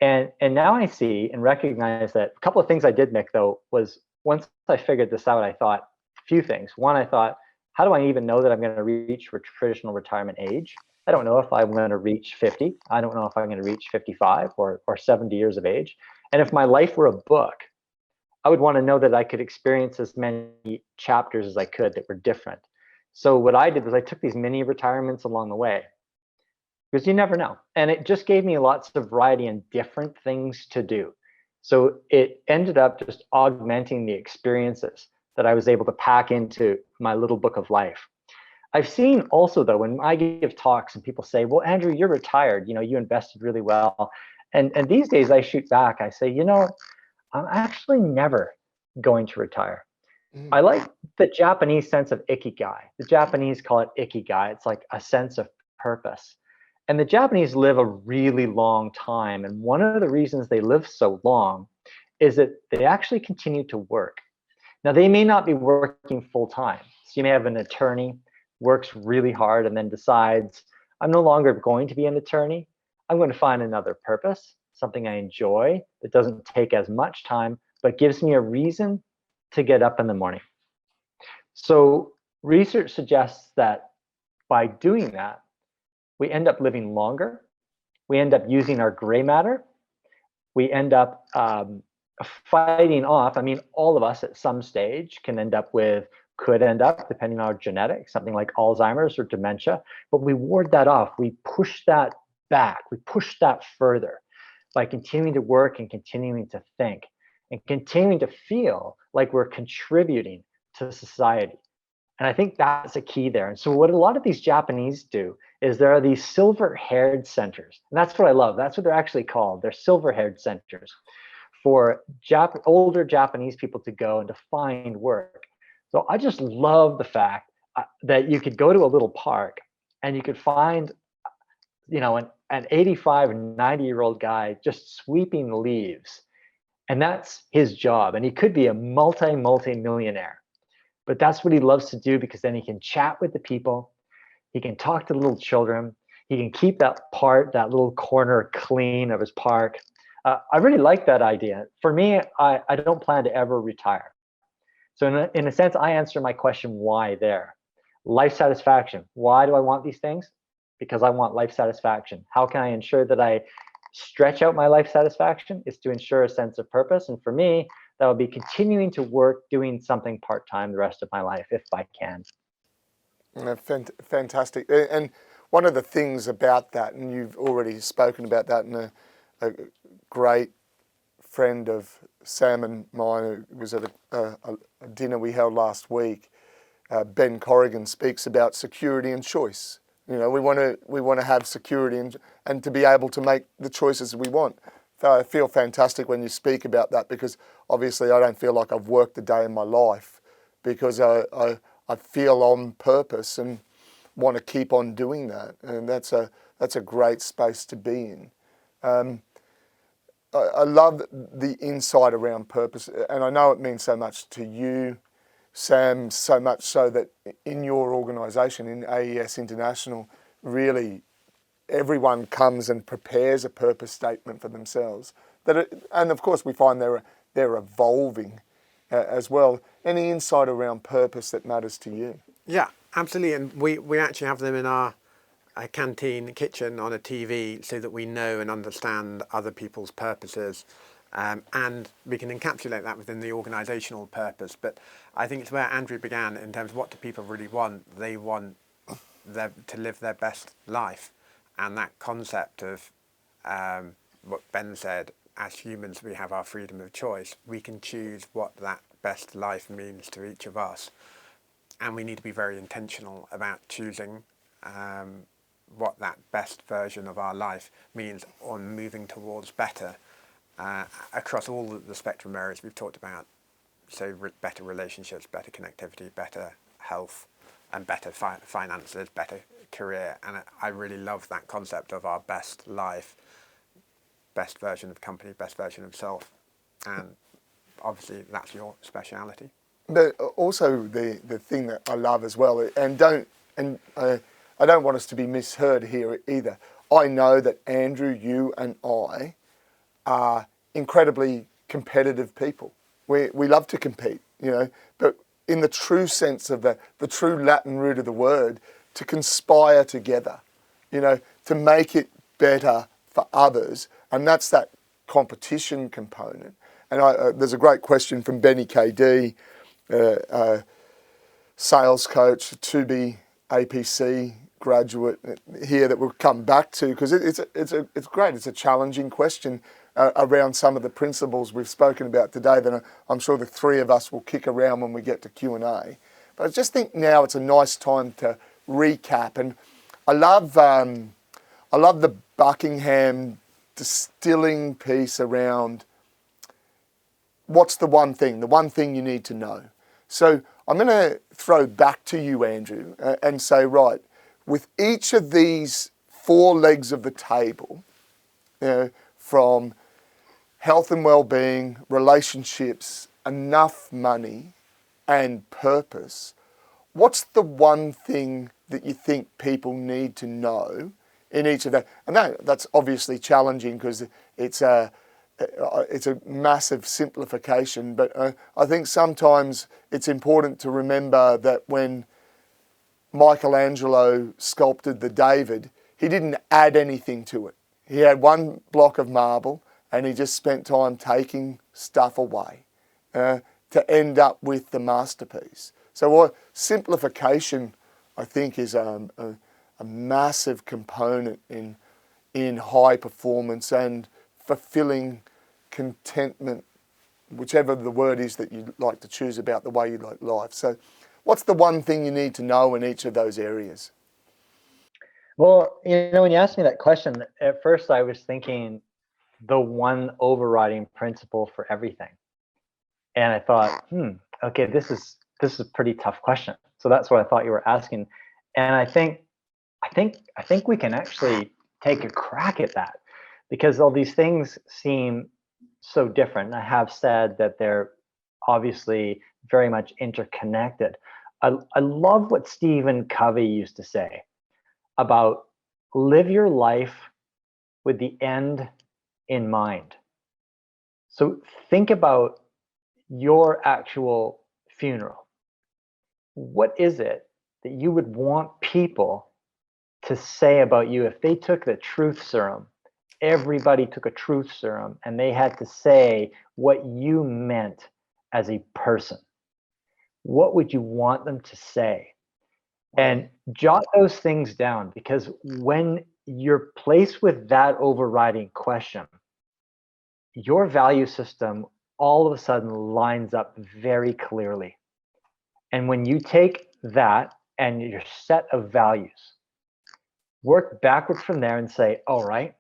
And now I see and recognize that a couple of things I did, Mick, though, was once I figured this out, I thought a few things. One, I thought, how do I even know that I'm going to reach traditional retirement age? I don't know if I'm going to reach 50. I don't know if I'm going to reach 55 or 70 years of age. And if my life were a book, I would want to know that I could experience as many chapters as I could that were different. So what I did was I took these mini retirements along the way, because you never know. And it just gave me lots of variety and different things to do. So it ended up just augmenting the experiences that I was able to pack into my little book of life. I've seen also, though, when I give talks and people say, well, Andrew, you're retired, you invested really well. And these days I shoot back, I say, I'm actually never going to retire. I like the Japanese sense of ikigai. The Japanese call it ikigai. It's like a sense of purpose. And the Japanese live a really long time. And one of the reasons they live so long is that they actually continue to work. Now, they may not be working full time. So you may have an attorney, works really hard, and then decides, I'm no longer going to be an attorney. I'm going to find another purpose, something I enjoy that doesn't take as much time, but gives me a reason to get up in the morning. So research suggests that by doing that, we end up living longer. We end up using our gray matter. We end up fighting off. I mean, all of us at some stage could end up, depending on our genetics, something like Alzheimer's or dementia. But we ward that off. We push that back. We push that further by continuing to work and continuing to think and continuing to feel like we're contributing to society. And I think that's a key there. And so what a lot of these Japanese do is there are these silver-haired centers. And that's what I love. That's what they're actually called. They're silver-haired centers for older Japanese people to go and to find work. So I just love the fact that you could go to a little park and you could find, an 85 and 90-year-old guy just sweeping the leaves. And that's his job. And he could be a multi-millionaire. But that's what he loves to do, because then he can chat with the people. He can talk to little children. He can keep that little corner clean of his park. I really like that idea. For me, I don't plan to ever retire. So in a sense, I answer my question, why there? Life satisfaction. Why do I want these things? Because I want life satisfaction. How can I ensure that I stretch out my life satisfaction? Is to ensure a sense of purpose. And for me, that would be continuing to work, doing something part-time the rest of my life, if I can. Fantastic. And one of the things about that, and you've already spoken about that, and a great friend of Sam and mine, who was at a dinner we held last week, Ben Corrigan, speaks about security and choice. We want to have security and to be able to make the choices we want. So I feel fantastic when you speak about that, because obviously I don't feel like I've worked a day in my life, because I feel on purpose and want to keep on doing that, and that's a great space to be in. I love the insight around purpose, and I know it means so much to you, Sam, so much so that in your organisation, in AES International, really everyone comes and prepares a purpose statement for themselves. And of course we find they're evolving as well. Any insight around purpose that matters to you? Yeah, absolutely. And we actually have them in our canteen kitchen on a TV, so that we know and understand other people's purposes, and we can encapsulate that within the organisational purpose. But I think it's where Andrew began in terms of what do people really want. They want to live their best life. And that concept of what Ben said, as humans we have our freedom of choice. We can choose what that best life means to each of us. And we need to be very intentional about choosing what that best version of our life means on moving towards better across all the spectrum areas we've talked about. So better relationships, better connectivity, better health, and better finances, better career. And I really love that concept of our best life, best version of company, best version of self. And obviously that's your speciality. But also the thing that I love as well, I don't want us to be misheard here either. I know that Andrew, you and I are incredibly competitive people. We love to compete, but in the true sense of the true Latin root of the word, to conspire together, to make it better for others. And that's that competition component. And there's a great question from Benny KD, sales coach, to be APC graduate here, that we'll come back to, because it's great. It's a challenging question around some of the principles we've spoken about today that I'm sure the three of us will kick around when we get to Q&A. But I just think now it's a nice time to recap. And I love the Buckingham distilling piece around what's the one thing you need to know. So I'm going to throw back to you, Andrew, and say, right, with each of these four legs of the table, from health and well-being, relationships, enough money, and purpose, what's the one thing that you think people need to know in each of that? And that's obviously challenging because it's a massive simplification, but I think sometimes it's important to remember that when Michelangelo sculpted the David, he didn't add anything to it. He had one block of marble and he just spent time taking stuff away to end up with the masterpiece. So simplification, I think, is a massive component in high performance and fulfilling contentment, whichever the word is that you like to choose about the way you like life. So what's the one thing you need to know in each of those areas? Well, when you asked me that question, at first I was thinking the one overriding principle for everything. And I thought, okay, this is a pretty tough question. So that's what I thought you were asking. And I think we can actually take a crack at that, because all these things seem so different. I have said that they're obviously very much interconnected. I love what Stephen Covey used to say about live your life with the end in mind. So think about your actual funeral. What is it that you would want people to say about you if they took the truth serum? Everybody took a truth serum and they had to say what you meant as a person. What would you want them to say? And jot those things down, because when you're placed with that overriding question, your value system all of a sudden lines up very clearly. And when you take that and your set of values, work backwards from there and say, all right,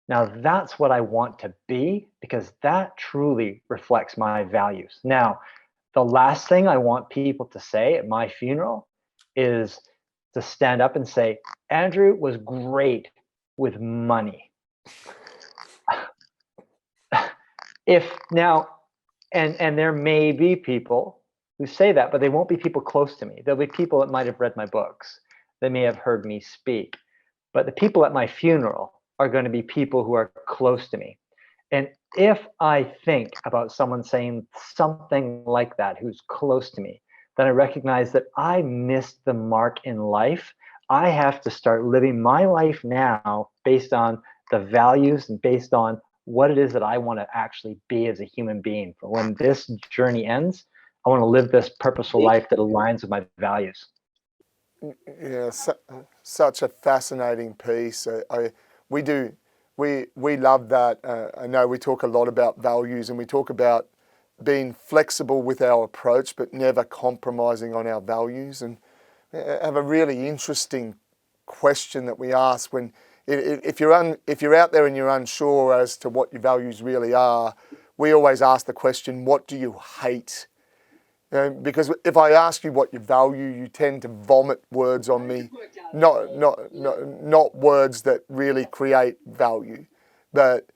now that's what I want to be, because that truly reflects my values. Now, the last thing I want people to say at my funeral is to stand up and say, Andrew was great with money. If now, and there may be people who say that, but they won't be people close to me. There'll be people that might have read my books. They may have heard me speak. But the people at my funeral are going to be people who are close to me. And if I think about someone saying something like that who's close to me, then I recognize that I missed the mark in life. I have to start living my life now based on the values and based on what it is that I want to actually be as a human being. For when this journey ends, I want to live this purposeful life that aligns with my values. Yeah, such a fascinating piece. We love that. I know we talk a lot about values, and we talk about being flexible with our approach, but never compromising on our values, and have a really interesting question that we ask when, if you're out there and you're unsure as to what your values really are, we always ask the question, what do you hate? Because if I ask you what you value, you tend to vomit words on me, not words that really create value. But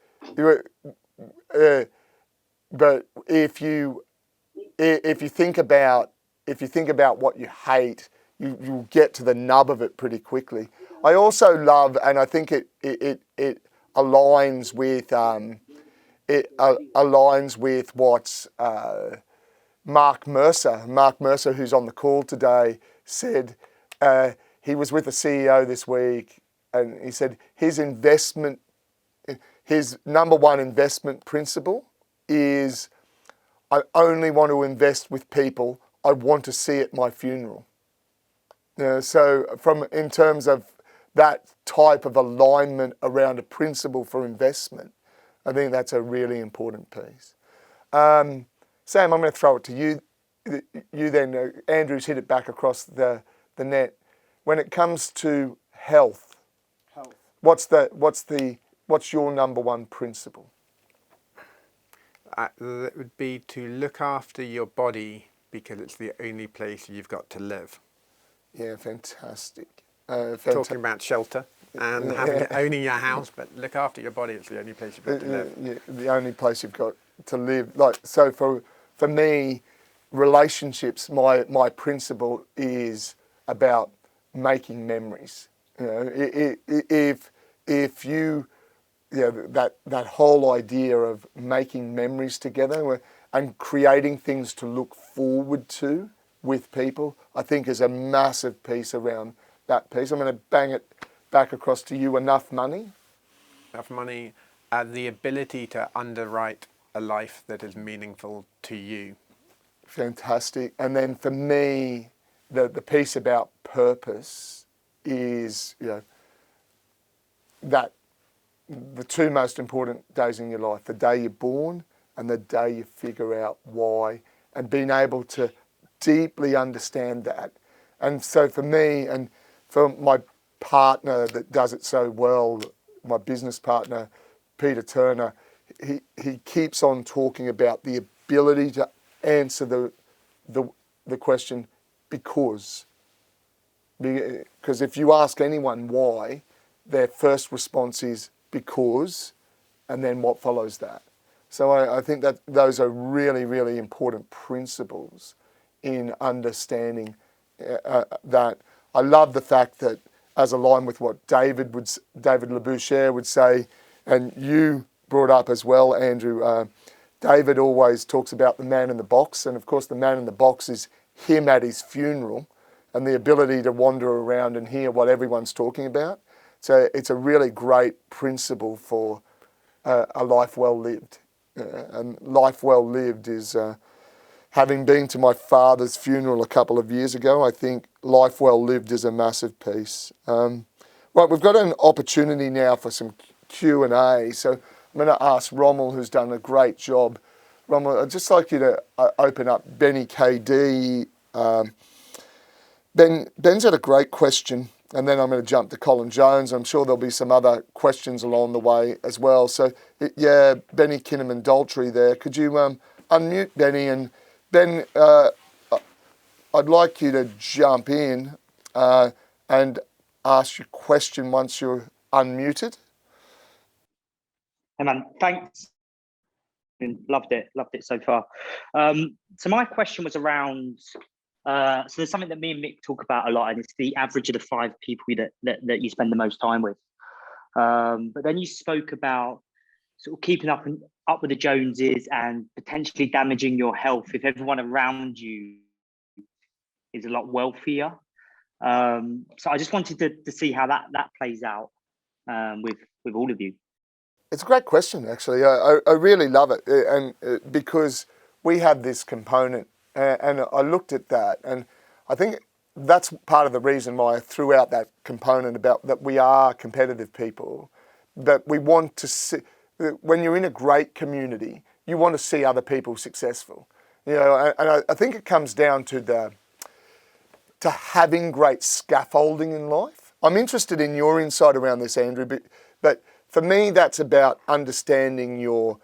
if you think about what you hate, you'll get to the nub of it pretty quickly. I also love, and I think it aligns with what's Mark Mercer, who's on the call today, said he was with the CEO this week, and he said his number one investment principle is, I only want to invest with people I want to see at my funeral. So in terms of that type of alignment around a principle for investment, I think that's a really important piece. Sam, I'm going to throw it to you. You then, Andrew's hit it back across the net. When it comes to health, what's your number one principle? That would be to look after your body, because it's the only place you've got to live. Yeah, fantastic. Talking about shelter and owning your house, but look after your body. It's the only place you've got to live. Yeah, the only place you've got to live. So for me, relationships, my principle is about making memories. If that whole idea of making memories together and creating things to look forward to with people, I think is a massive piece around that piece. I'm going to bang it back across to you. Enough money? Enough money, the ability to underwrite a life that is meaningful to you. Fantastic. And then for me, the piece about purpose is, that the two most important days in your life, the day you're born and the day you figure out why, and being able to deeply understand that. And so for me, and for my partner that does it so well, my business partner, Peter Turner, he keeps on talking about the ability to answer the question because if you ask anyone why, their first response is because, and then what follows that. So I think that those are really, really important principles in understanding that. I love the fact that, as aligned with what David Labouchere would say, and you brought up as well, Andrew, David always talks about the man in the box, and of course the man in the box is him at his funeral and the ability to wander around and hear what everyone's talking about. So it's a really great principle for a life well lived. And life well lived is, having been to my father's funeral a couple of years ago, I think life well lived is a massive piece. Right, we've got an opportunity now for some Q&A. So I'm going to ask Rommel, who's done a great job. Rommel, I'd just like you to open up Benny KD. Ben's had a great question, and then I'm going to jump to Colin Jones. I'm sure there'll be some other questions along the way as well. So, Benny Kinnaman Daltrey there. Could you unmute Benny? And Ben, I'd like you to jump in and ask your question once you're unmuted. Hey man, thanks. Loved it so far. So my question was around, so there's something that me and Mick talk about a lot, and it's the average of the 5 people that you spend the most time with. But then you spoke about sort of keeping up with the Joneses and potentially damaging your health if everyone around you is a lot wealthier. So I just wanted to see how that plays out with all of you. It's a great question, actually. I really love it, and because we have this component, and I looked at that, and I think that's part of the reason why I threw out that component about that we are competitive people, that we want to see. When you're in a great community, you want to see other people successful. And I think it comes down to having great scaffolding in life. I'm interested in your insight around this, Andrew, but for me, that's about understanding your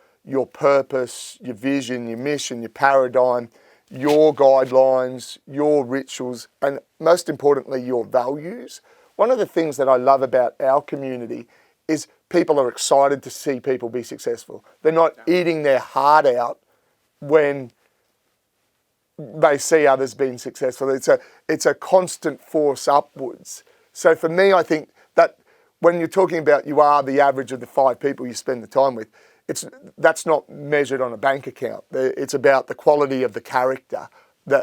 purpose, your vision, your mission, your paradigm, your guidelines, your rituals, and most importantly, your values. One of the things that I love about our community is people are excited to see people be successful. They're not eating their heart out when they see others being successful. It's a constant force upwards. So for me, I think that when you're talking about you are the average of the 5 people you spend the time with, that's not measured on a bank account. It's about the quality of the character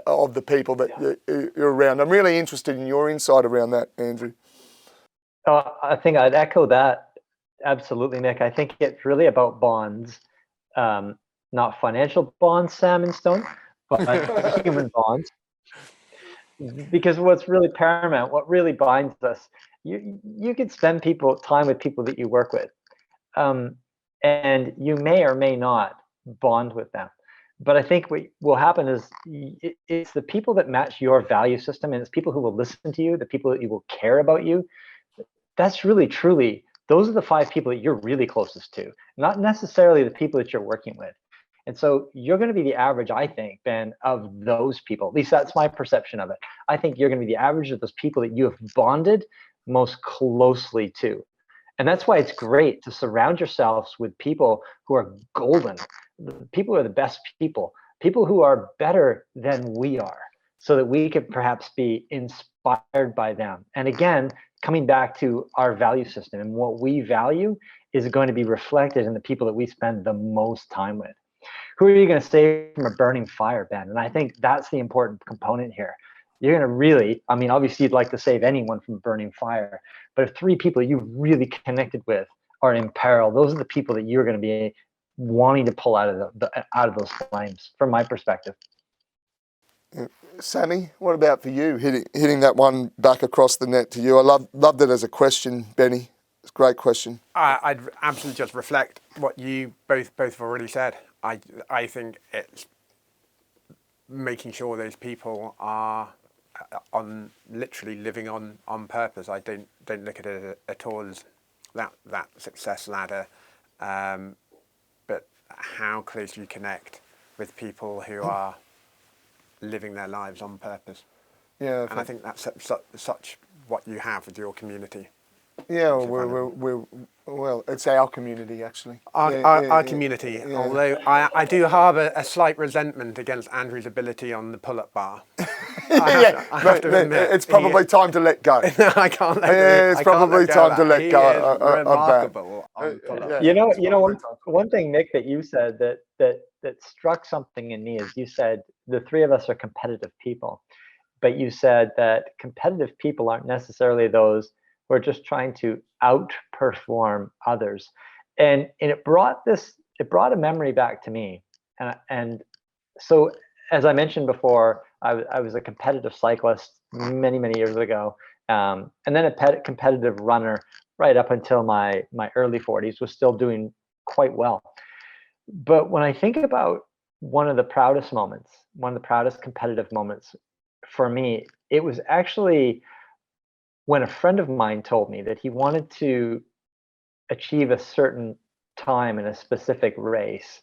of the people that you're around. I'm really interested in your insight around that, Andrew. I think I'd echo that. Absolutely, Mick. I think it's really about bonds, not financial bonds, Sam and Stone, but human bonds. Because what's really paramount, what really binds us, you could spend time with people that you work with, and you may or may not bond with them. But I think what will happen is it's the people that match your value system, and it's people who will listen to you, the people that will care about you. That's really, truly, those are the 5 people that you're really closest to, not necessarily the people that you're working with. And so you're going to be the average, I think, Ben, of those people. At least that's my perception of it. I think you're going to be the average of those people that you have bonded most closely to. And that's why it's great to surround yourselves with people who are golden. People who are the best people who are better than we are, so that we could perhaps be inspired by them. And again, coming back to our value system, and what we value is going to be reflected in the people that we spend the most time with. Who are you going to save from a burning fire, Ben? And I think that's the important component here. You're going to really, I mean, obviously you'd like to save anyone from a burning fire, but if 3 people you really connected with are in peril, those are the people that you're going to be wanting to pull out of those flames, from my perspective. Sammy, what about for you, hitting that one back across the net to you? I loved it as a question, Benny. It's a great question. I'd absolutely just reflect what you both have already said. I think it's making sure those people are literally living on purpose. I don't look at it at all as that success ladder, but how close you connect with people who are living their lives on purpose. Yeah, and I think that's such what you have with your community. Yeah, well, it's our community, actually. Our community, yeah. Although I do harbour a slight resentment against Andrew's ability on the pull-up bar. I have to admit, it's probably time to let go. No, I can't let go. It's probably time to let go of that. You know, one thing, Mick, that you said that struck something in me is you said the 3 of us are competitive people, but you said that competitive people aren't necessarily those who are just trying to outperform others, and it brought a memory back to me, and so as I mentioned before, I was a competitive cyclist many years ago, and then a competitive runner right up until my early 40s, was still doing quite well. But when I think about one of the proudest competitive moments for me, it was actually when a friend of mine told me that he wanted to achieve a certain time in a specific race.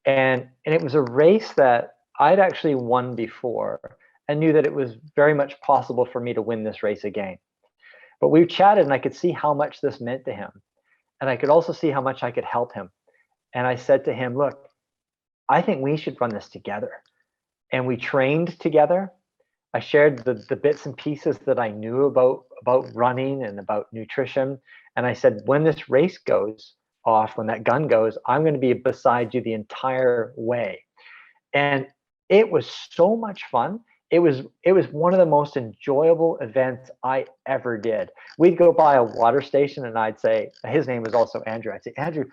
And it was a race that I'd actually won before and knew that it was very much possible for me to win this race again. But we chatted and I could see how much this meant to him. And I could also see how much I could help him. And I said to him, look, I think we should run this together. And we trained together. I shared the bits and pieces that I knew about running and about nutrition. And I said, when this race goes off, when that gun goes, I'm going to be beside you the entire way. And it was so much fun. It was one of the most enjoyable events I ever did. We'd go by a water station and I'd say, his name was also Andrew. I'd say, Andrew,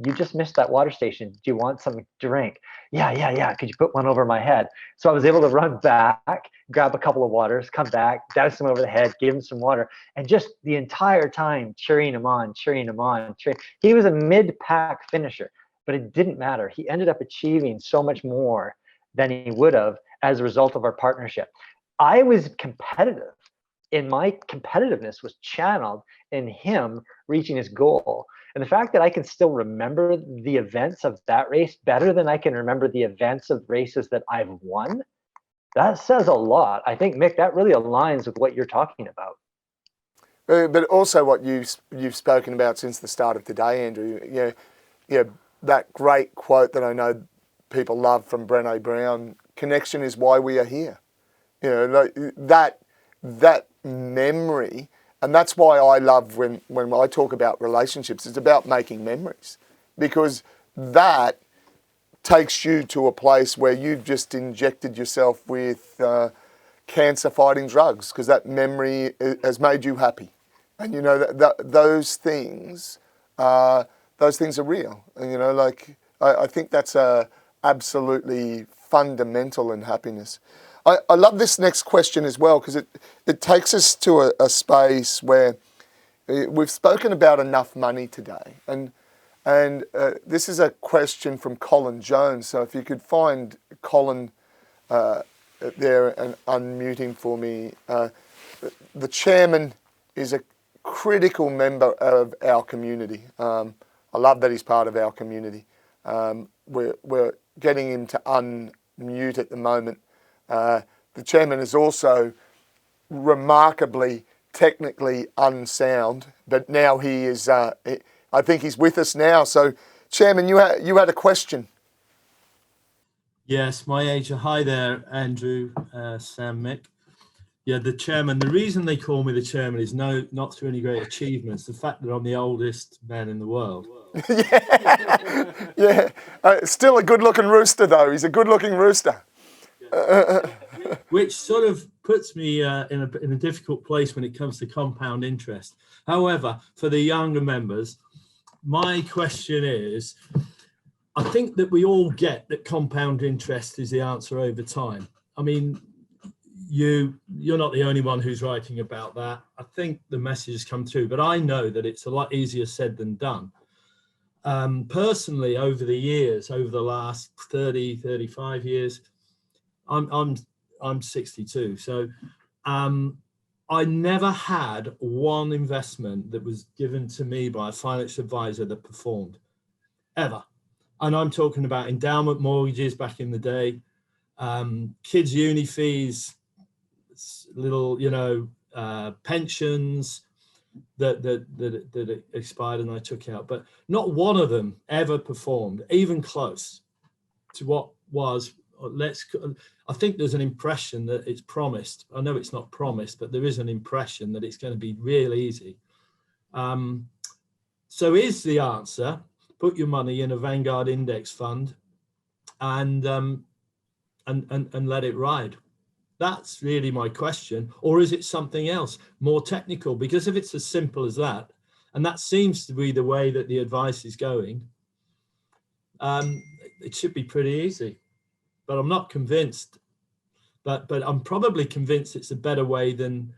you just missed that water station. Do you want something to drink? Yeah. Could you put one over my head? So I was able to run back, grab a couple of waters, come back, douse him over the head, give him some water, and just the entire time cheering him on. He was a mid-pack finisher, but it didn't matter. He ended up achieving so much more than he would have as a result of our partnership. I was competitive in my competitiveness was channeled in him reaching his goal. And the fact that I can still remember the events of that race better than I can remember the events of races that I've won, that says a lot. I think, Mick, that really aligns with what you're talking about. But also what you've spoken about since the start of today, Andrew. That great quote that I know people love from Brené Brown: "Connection is why we are here." Like that memory, and that's why I love when I talk about relationships. It's about making memories, because that takes you to a place where you've just injected yourself with cancer-fighting drugs, because that memory has made you happy, and those things are real. And I think that's absolutely fundamental in happiness. I love this next question as well, because it takes us to a space where we've spoken about enough money today, and this is a question from Colin Jones. So if you could find Colin there and unmuting for me. The chairman is a critical member of our community. I love that he's part of our community. We're getting him to unmute at the moment. The chairman is also remarkably technically unsound, but now he is. I think he's with us now. So, Chairman, you had a question. Yes, my age. Hi there, Andrew, Sam, Mick. Yeah, the chairman. The reason they call me the chairman is not through any great achievements. The fact that I'm the oldest man in the world. Yeah. Still a good-looking rooster, though. He's a good-looking rooster. Which sort of puts me in a difficult place when it comes to compound interest. However, for the younger members, my question is, I think that we all get that compound interest is the answer over time. I mean, you're not the only one who's writing about that. I think the message has come through, but I know that it's a lot easier said than done. Personally, over the years, over the last 30, 35 years, I'm 62. So I never had one investment that was given to me by a financial advisor that performed, ever. And I'm talking about endowment mortgages back in the day, kids' uni fees, little, pensions that expired and I took out. But not one of them ever performed, even close to what was. I think there's an impression that it's promised. I know it's not promised, but there is an impression that it's going to be real easy. So is the answer, put your money in a Vanguard index fund and let it ride? That's really my question. Or is it something else, more technical? Because if it's as simple as that, and that seems to be the way that the advice is going, it should be pretty easy. But I'm not convinced. But I'm probably convinced it's a better way than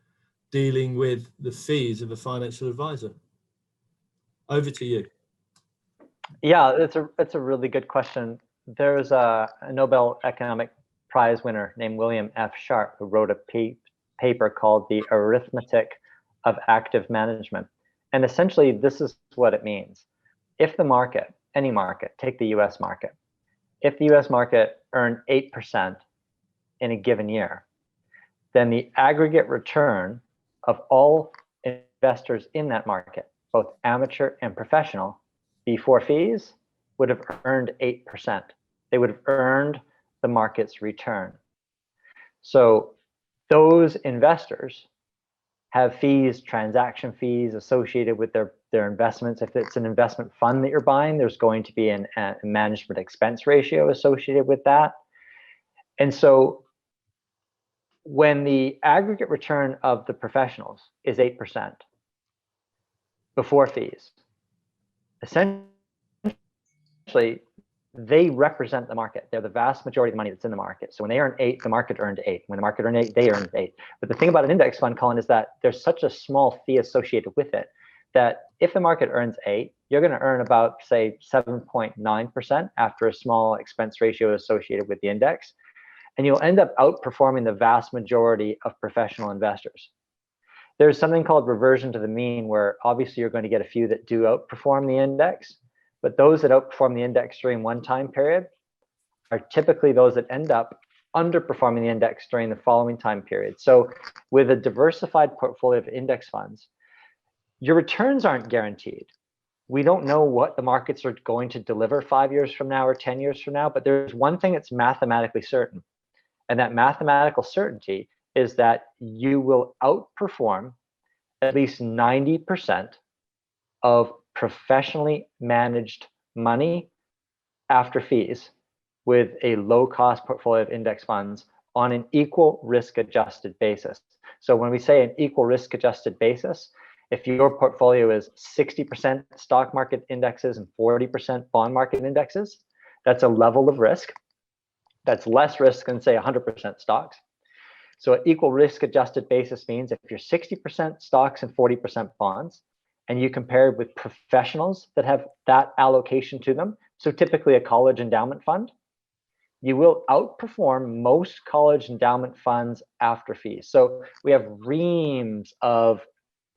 dealing with the fees of a financial advisor. Over to you. Yeah, it's a really good question. There's a Nobel Economic Prize winner named William F. Sharpe who wrote a paper called The Arithmetic of Active Management. And essentially, this is what it means. If the market, any market, take the US market, if the US market earned 8% in a given year, then the aggregate return of all investors in that market, both amateur and professional, before fees, would have earned 8%. They would have earned the market's return. So those investors have fees, transaction fees associated with their investments. If it's an investment fund that you're buying, there's going to be a management expense ratio associated with that. And so when the aggregate return of the professionals is 8% before fees, essentially they represent the market. They're the vast majority of the money that's in the market. So when they earn 8, the market earned 8. When the market earned 8, they earned 8. But the thing about an index fund, Colin, is that there's such a small fee associated with it that if the market earns 8, you're going to earn about, say, 7.9% after a small expense ratio associated with the index. And you'll end up outperforming the vast majority of professional investors. There's something called reversion to the mean, where obviously you're going to get a few that do outperform the index, but those that outperform the index during one time period are typically those that end up underperforming the index during the following time period. So with a diversified portfolio of index funds, your returns aren't guaranteed. We don't know what the markets are going to deliver 5 years from now or 10 years from now, but there's one thing that's mathematically certain. And that mathematical certainty is that you will outperform at least 90% of professionally managed money after fees with a low-cost portfolio of index funds on an equal risk-adjusted basis. So when we say an equal risk-adjusted basis, if your portfolio is 60% stock market indexes and 40% bond market indexes, that's a level of risk. That's less risk than, say, 100% stocks. So an equal risk-adjusted basis means if you're 60% stocks and 40% bonds, and you compare with professionals that have that allocation to them, so typically a college endowment fund, you will outperform most college endowment funds after fees. So we have reams of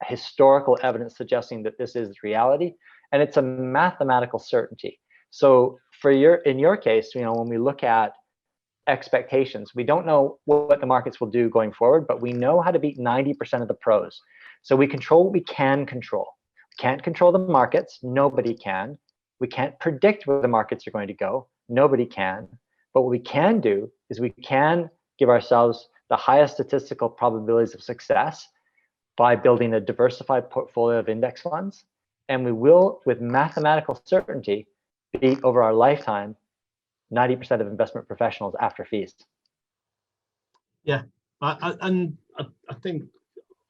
historical evidence suggesting that this is reality, and it's a mathematical certainty. So in your case, when we look at expectations, we don't know what the markets will do going forward, but we know how to beat 90% of the pros. So we control what we can control. We can't control the markets. Nobody can. We can't predict where the markets are going to go. Nobody can. But what we can do is we can give ourselves the highest statistical probabilities of success by building a diversified portfolio of index funds. And we will, with mathematical certainty, beat over our lifetime 90% of investment professionals after fees. Yeah, I think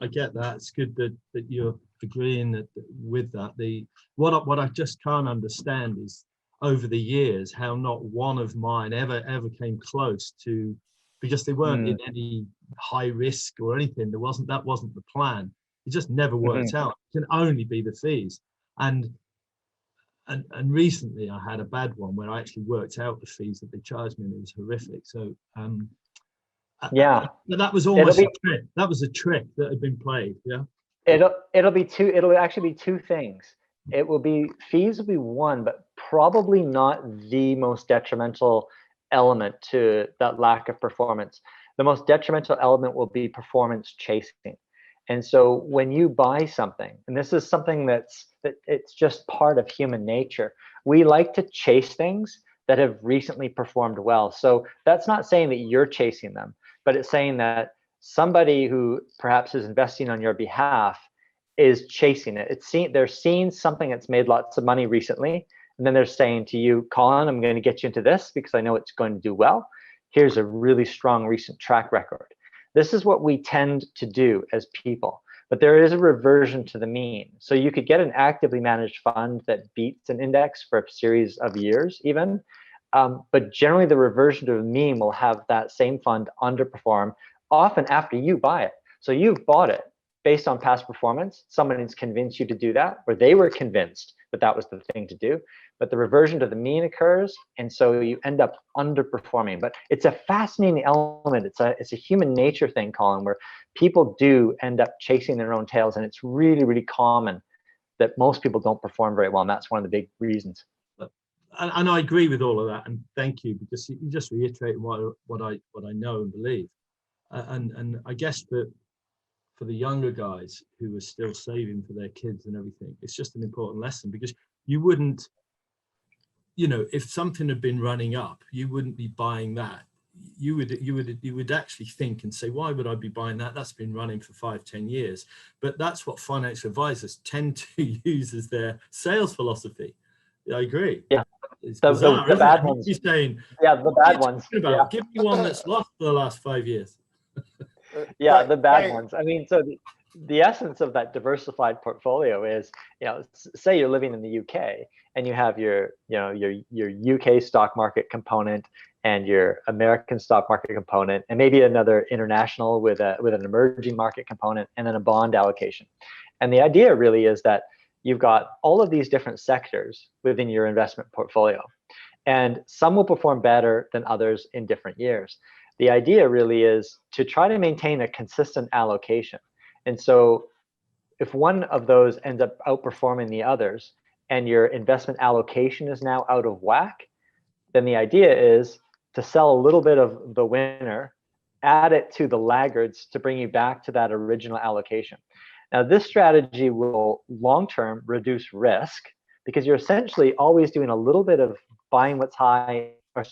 I get that. It's good that you're agreeing with that. What I just can't understand is over the years how not one of mine ever came close to, because they weren't in any high risk or anything. That wasn't the plan. It just never worked out. It can only be the fees. And recently I had a bad one where I actually worked out the fees that they charged me, and it was horrific. So but that was almost a trick. That was a trick that had been played. Yeah. It'll actually be two things. Fees will be one, but probably not the most detrimental element to that lack of performance. The most detrimental element will be performance chasing. And so when you buy something, and this is something that it's just part of human nature, we like to chase things that have recently performed well. So that's not saying that you're chasing them, but it's saying that somebody who perhaps is investing on your behalf is chasing it. They're seeing something that's made lots of money recently, and then they're saying to you, Colin, I'm going to get you into this because I know it's going to do well. Here's a really strong recent track record. This is what we tend to do as people, but there is a reversion to the mean. So you could get an actively managed fund that beats an index for a series of years even, but generally the reversion to the mean will have that same fund underperform often after you buy it. So you've bought it based on past performance. Someone's convinced you to do that, or they were convinced that that was the thing to do. But the reversion to the mean occurs, and so you end up underperforming. But it's a fascinating element. It's a human nature thing, Colin, where people do end up chasing their own tails, and it's really, really common that most people don't perform very well, and that's one of the big reasons. And I agree with all of that, and thank you, because you just reiterated what I know and believe. And I guess that for the younger guys who are still saving for their kids and everything, it's just an important lesson, because you wouldn't, if something had been running up, you wouldn't be buying that. You would actually think and say, why would I be buying that? That's been running for 5-10 years. But that's what financial advisors tend to use as their sales philosophy. I agree. Yeah. It's the bizarre, bad ones. He's saying, the bad ones. Yeah. Give me one that's lost for the last 5 years. Yeah, the bad ones. I mean, so the essence of that diversified portfolio is, say you're living in the UK and you have your UK stock market component and your American stock market component, and maybe another international with an emerging market component, and then a bond allocation. And the idea really is that you've got all of these different sectors within your investment portfolio, and some will perform better than others in different years. The idea really is to try to maintain a consistent allocation. And so if one of those ends up outperforming the others and your investment allocation is now out of whack, then the idea is to sell a little bit of the winner, add it to the laggards to bring you back to that original allocation. Now, this strategy will long-term reduce risk because you're essentially always doing a little bit of buying what's high, or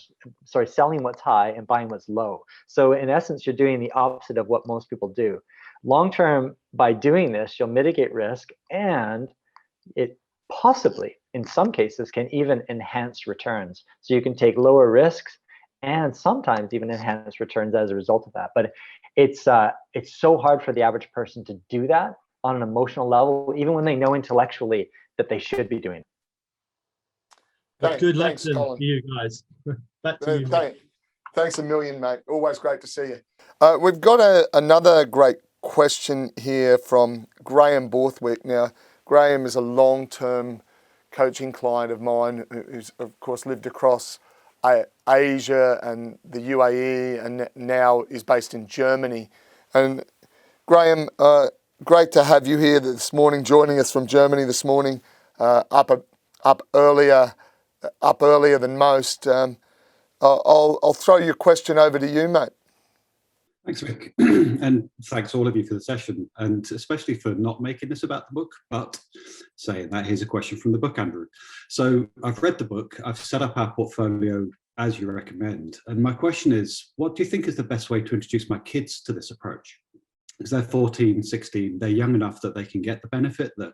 sorry, selling what's high and buying what's low. So in essence, you're doing the opposite of what most people do. Long-term, by doing this, you'll mitigate risk, and it possibly, in some cases, can even enhance returns. So you can take lower risks and sometimes even enhance returns as a result of that. But it's so hard for the average person to do that on an emotional level, even when they know intellectually that they should be doing it. But good luck Thanks, to Colin. you guys. Back to you, Mick. Thanks a million, mate. Always great to see you. We've got another great question here from Graham Borthwick. Now, Graham is a long-term coaching client of mine who's, of course, lived across Asia and the UAE and now is based in Germany. And Graham, great to have you here this morning, joining us from Germany this morning, up earlier than most. I'll throw your question over to you, mate. Thanks, Mick. And thanks all of you for the session, and especially for not making this about the book, but saying that, here's a question from the book, Andrew. So I've read the book, I've set up our portfolio as you recommend. And my question is, what do you think is the best way to introduce my kids to this approach? Because they're 14, 16, they're young enough that they can get the benefit that,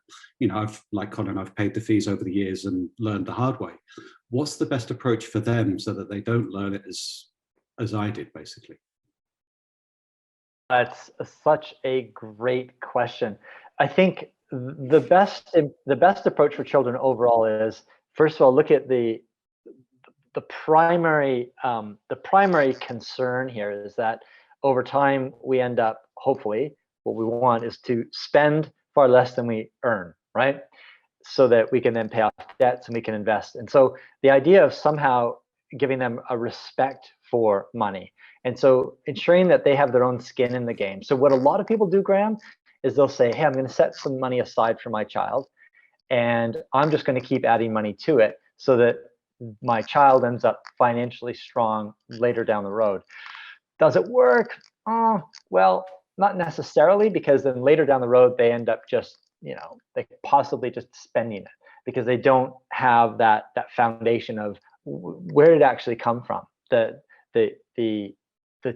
like Colin, I've paid the fees over the years and learned the hard way. What's the best approach for them so that they don't learn it as I did, basically? That's such a great question. I think the best approach for children overall is, first of all, look at the primary concern here is that over time we end up, hopefully, what we want is to spend far less than we earn, right? So that we can then pay off debts and we can invest. And so the idea of somehow giving them a respect for money, and so ensuring that they have their own skin in the game. So what a lot of people do, Graham, is they'll say, hey, I'm going to set some money aside for my child, and I'm just going to keep adding money to it so that my child ends up financially strong later down the road. Does it work? Well, not necessarily, because then later down the road, they end up just, they possibly just spending it because they don't have that foundation of where did it actually come from, the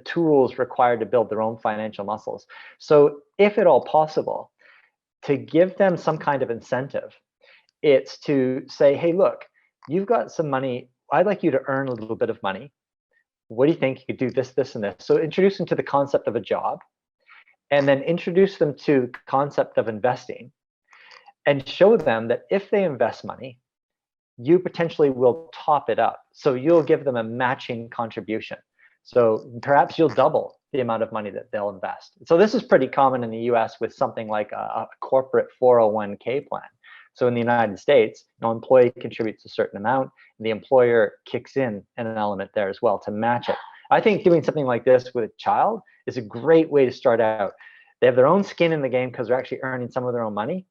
tools required to build their own financial muscles. So if at all possible, to give them some kind of incentive, it's to say, hey, look, you've got some money. I'd like you to earn a little bit of money. What do you think? You could do this, this, and this. So introduce them to the concept of a job, and then introduce them to the concept of investing, and show them that if they invest money, you potentially will top it up. So you'll give them a matching contribution. So perhaps you'll double the amount of money that they'll invest. So this is pretty common in the US with something like a corporate 401k plan. So in the United States, an employee contributes a certain amount, and the employer kicks in an element there as well to match it. I think doing something like this with a child is a great way to start out. They have their own skin in the game because they're actually earning some of their own money,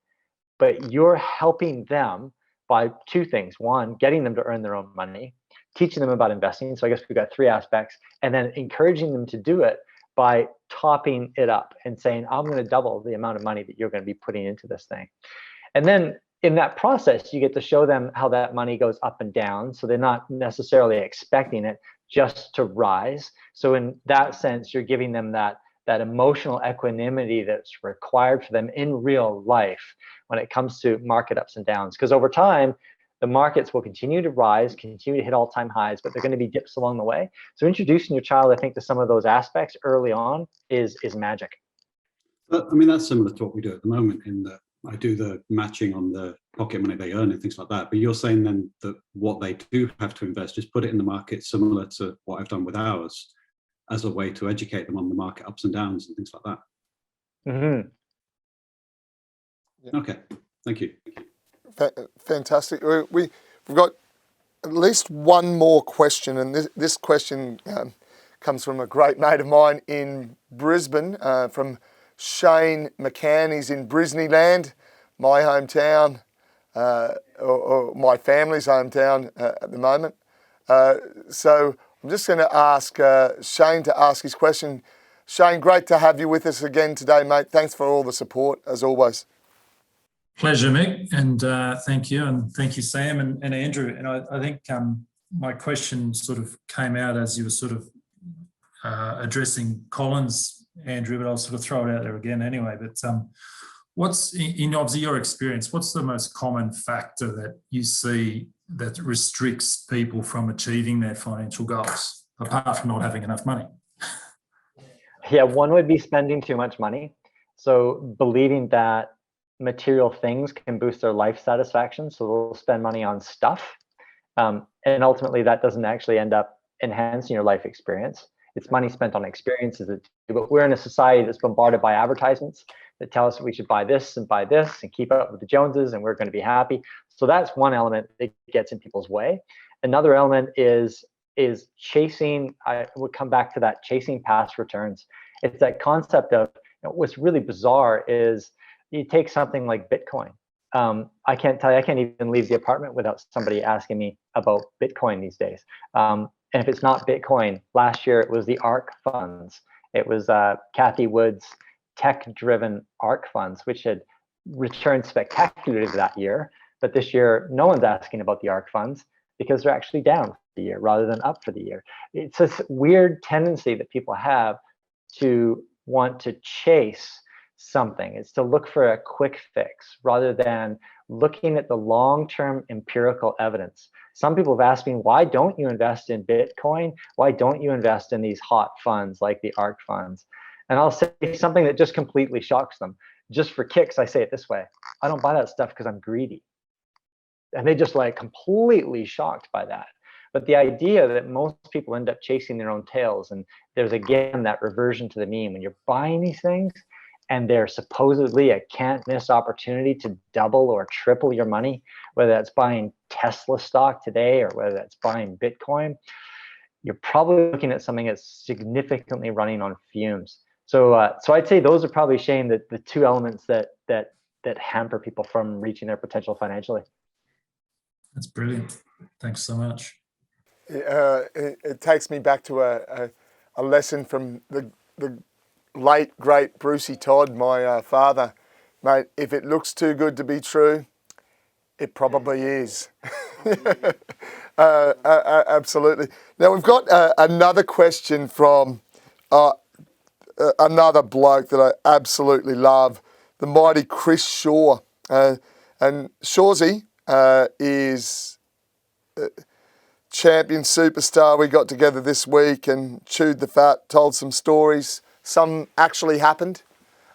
but you're helping them by two things. One, getting them to earn their own money, teaching them about investing. So I guess we've got three aspects, and then encouraging them to do it by topping it up and saying, I'm going to double the amount of money that you're going to be putting into this thing. And then in that process, you get to show them how that money goes up and down. So they're not necessarily expecting it just to rise. So in that sense, you're giving them that emotional equanimity that's required for them in real life when it comes to market ups and downs. Because over time, the markets will continue to rise, continue to hit all-time highs, but they're going to be dips along the way. So introducing your child, I think, to some of those aspects early on is magic. I mean, that's similar to what we do at the moment, in that I do the matching on the pocket money they earn and things like that. But you're saying then that what they do have to invest is put it in the market, similar to what I've done with ours, as a way to educate them on the market ups and downs and things like that. Mm-hmm. Yeah. Okay, thank you. Fantastic. We've got at least one more question, and this question comes from a great mate of mine in Brisbane, from Shane McCann. He's in Brisneyland, my hometown, or my family's hometown at the moment. So I'm just going to ask Shane to ask his question. Shane, great to have you with us again today, mate. Thanks for all the support, as always. Pleasure, Mick, and thank you, Sam and Andrew. And I think my question sort of came out as you were sort of addressing Collins, Andrew, but I'll sort of throw it out there again anyway. But what's, in obviously your experience, what's the most common factor that you see that restricts people from achieving their financial goals, apart from not having enough money? Yeah, one would be spending too much money. So believing that material things can boost their life satisfaction, so they'll spend money on stuff, and ultimately that doesn't actually end up enhancing your life experience. It's money spent on experiences that do. But we're in a society that's bombarded by advertisements that tell us that we should buy this and keep up with the Joneses and we're going to be happy. So that's one element that gets in people's way. Another element is chasing. I would come back to that, chasing past returns. It's that concept of, what's really bizarre is you take something like Bitcoin. I can't even leave the apartment without somebody asking me about Bitcoin these days. And if it's not Bitcoin, last year it was the ARK funds. It was Kathy Wood's tech-driven ARK funds, which had returned spectacularly that year. But this year, no one's asking about the ARK funds because they're actually down for the year rather than up for the year. It's this weird tendency that people have to want to chase something. It's to look for a quick fix rather than looking at the long-term empirical evidence. Some people have asked me, why don't you invest in Bitcoin? Why don't you invest in these hot funds like the ARK funds? And I'll say something that just completely shocks them. Just for kicks, I say it this way: I don't buy that stuff because I'm greedy. And they just like completely shocked by that. But the idea that most people end up chasing their own tails, and there's again that reversion to the mean when you're buying these things and they're supposedly a can't miss opportunity to double or triple your money, whether that's buying Tesla stock today or whether that's buying Bitcoin, you're probably looking at something that's significantly running on fumes. So I'd say those are probably, Shane, the two elements that hamper people from reaching their potential financially. That's brilliant. Thanks so much. It takes me back to a lesson from the late, great Brucey Todd, my father. Mate, if it looks too good to be true, it probably is. Absolutely. Now, we've got another question from another bloke that I absolutely love, the mighty Chris Shaw. And Shawsy is champion superstar. We got together this week and chewed the fat, told some stories. Some actually happened.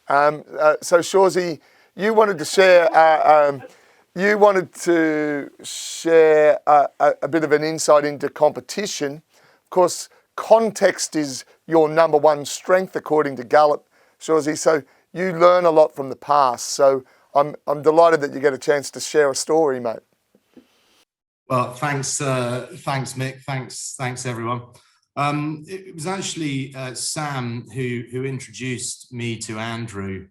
So Shawsy, you wanted to share a bit of an insight into competition. Of course, context is your number one strength, according to Gallup, Shawsy. So you learn a lot from the past. So I'm delighted that you get a chance to share a story, mate. Well, thanks, Mick. Thanks, everyone. It was actually Sam who introduced me to Andrew,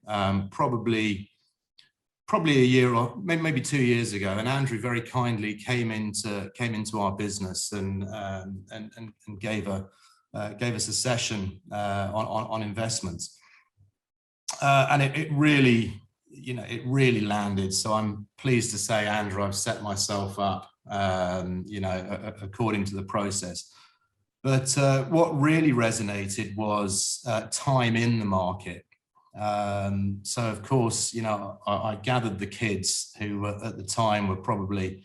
probably a year or maybe 2 years ago. And Andrew very kindly came into our business and gave us a session on investments. And it really landed. So I'm pleased to say, Andrew, I've set myself up, according to the process. But what really resonated was time in the market. So of course, I gathered the kids who at the time were probably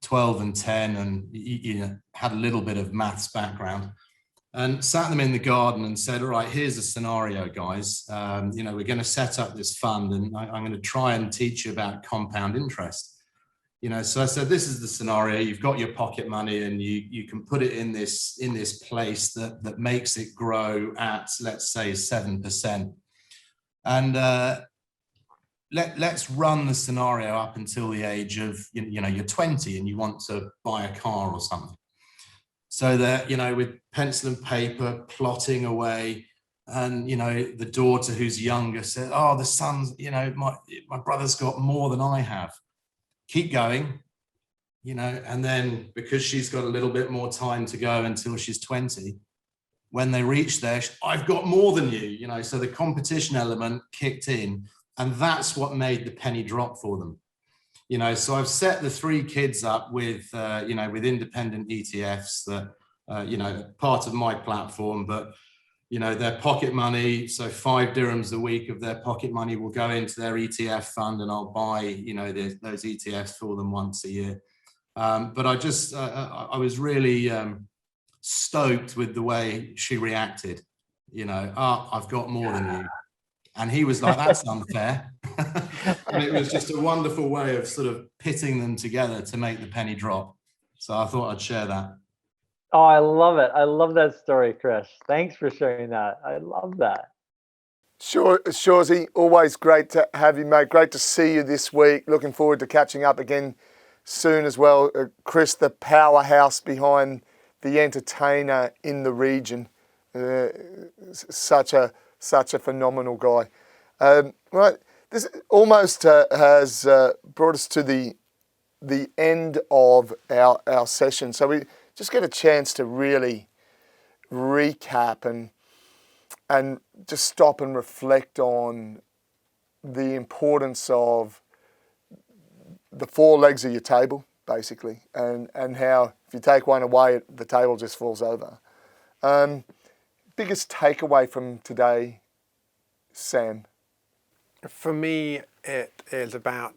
12 and 10 and had a little bit of maths background, and sat them in the garden and said, all right, here's a scenario, guys. We're going to set up this fund and I'm going to try and teach you about compound interest. So I said, this is the scenario. You've got your pocket money and you can put it in this place that makes it grow at, let's say, 7%. And let's run the scenario up until the age of, you're 20 and you want to buy a car or something. So that, with pencil and paper, plotting away, And, the daughter who's younger said, oh, the son's, my brother's got more than I have. Keep going, and then because she's got a little bit more time to go until she's 20, when they reach there, I've got more than you, so the competition element kicked in, and that's what made the penny drop for them. So I've set the 3 kids up with, with independent ETFs that, part of my platform, but their pocket money, so 5 dirhams a week of their pocket money will go into their ETF fund, and I'll buy, those ETFs for them once a year. But I was really stoked with the way she reacted. I've got more than you. And he was like, that's unfair. And it was just a wonderful way of sort of pitting them together to make the penny drop. So I thought I'd share that. Oh, I love it. I love that story, Chris. Thanks for sharing that. I love that. Sure, Shorzy, always great to have you, mate. Great to see you this week. Looking forward to catching up again soon as well. Chris, the powerhouse behind the entertainer in the region. Such a phenomenal guy. Right, this almost has brought us to the end of our session. So we just get a chance to really recap and just stop and reflect on the importance of the 4 legs of your table, basically, and how if you take one away, the table just falls over. Biggest takeaway from today, Sam? For me, it is about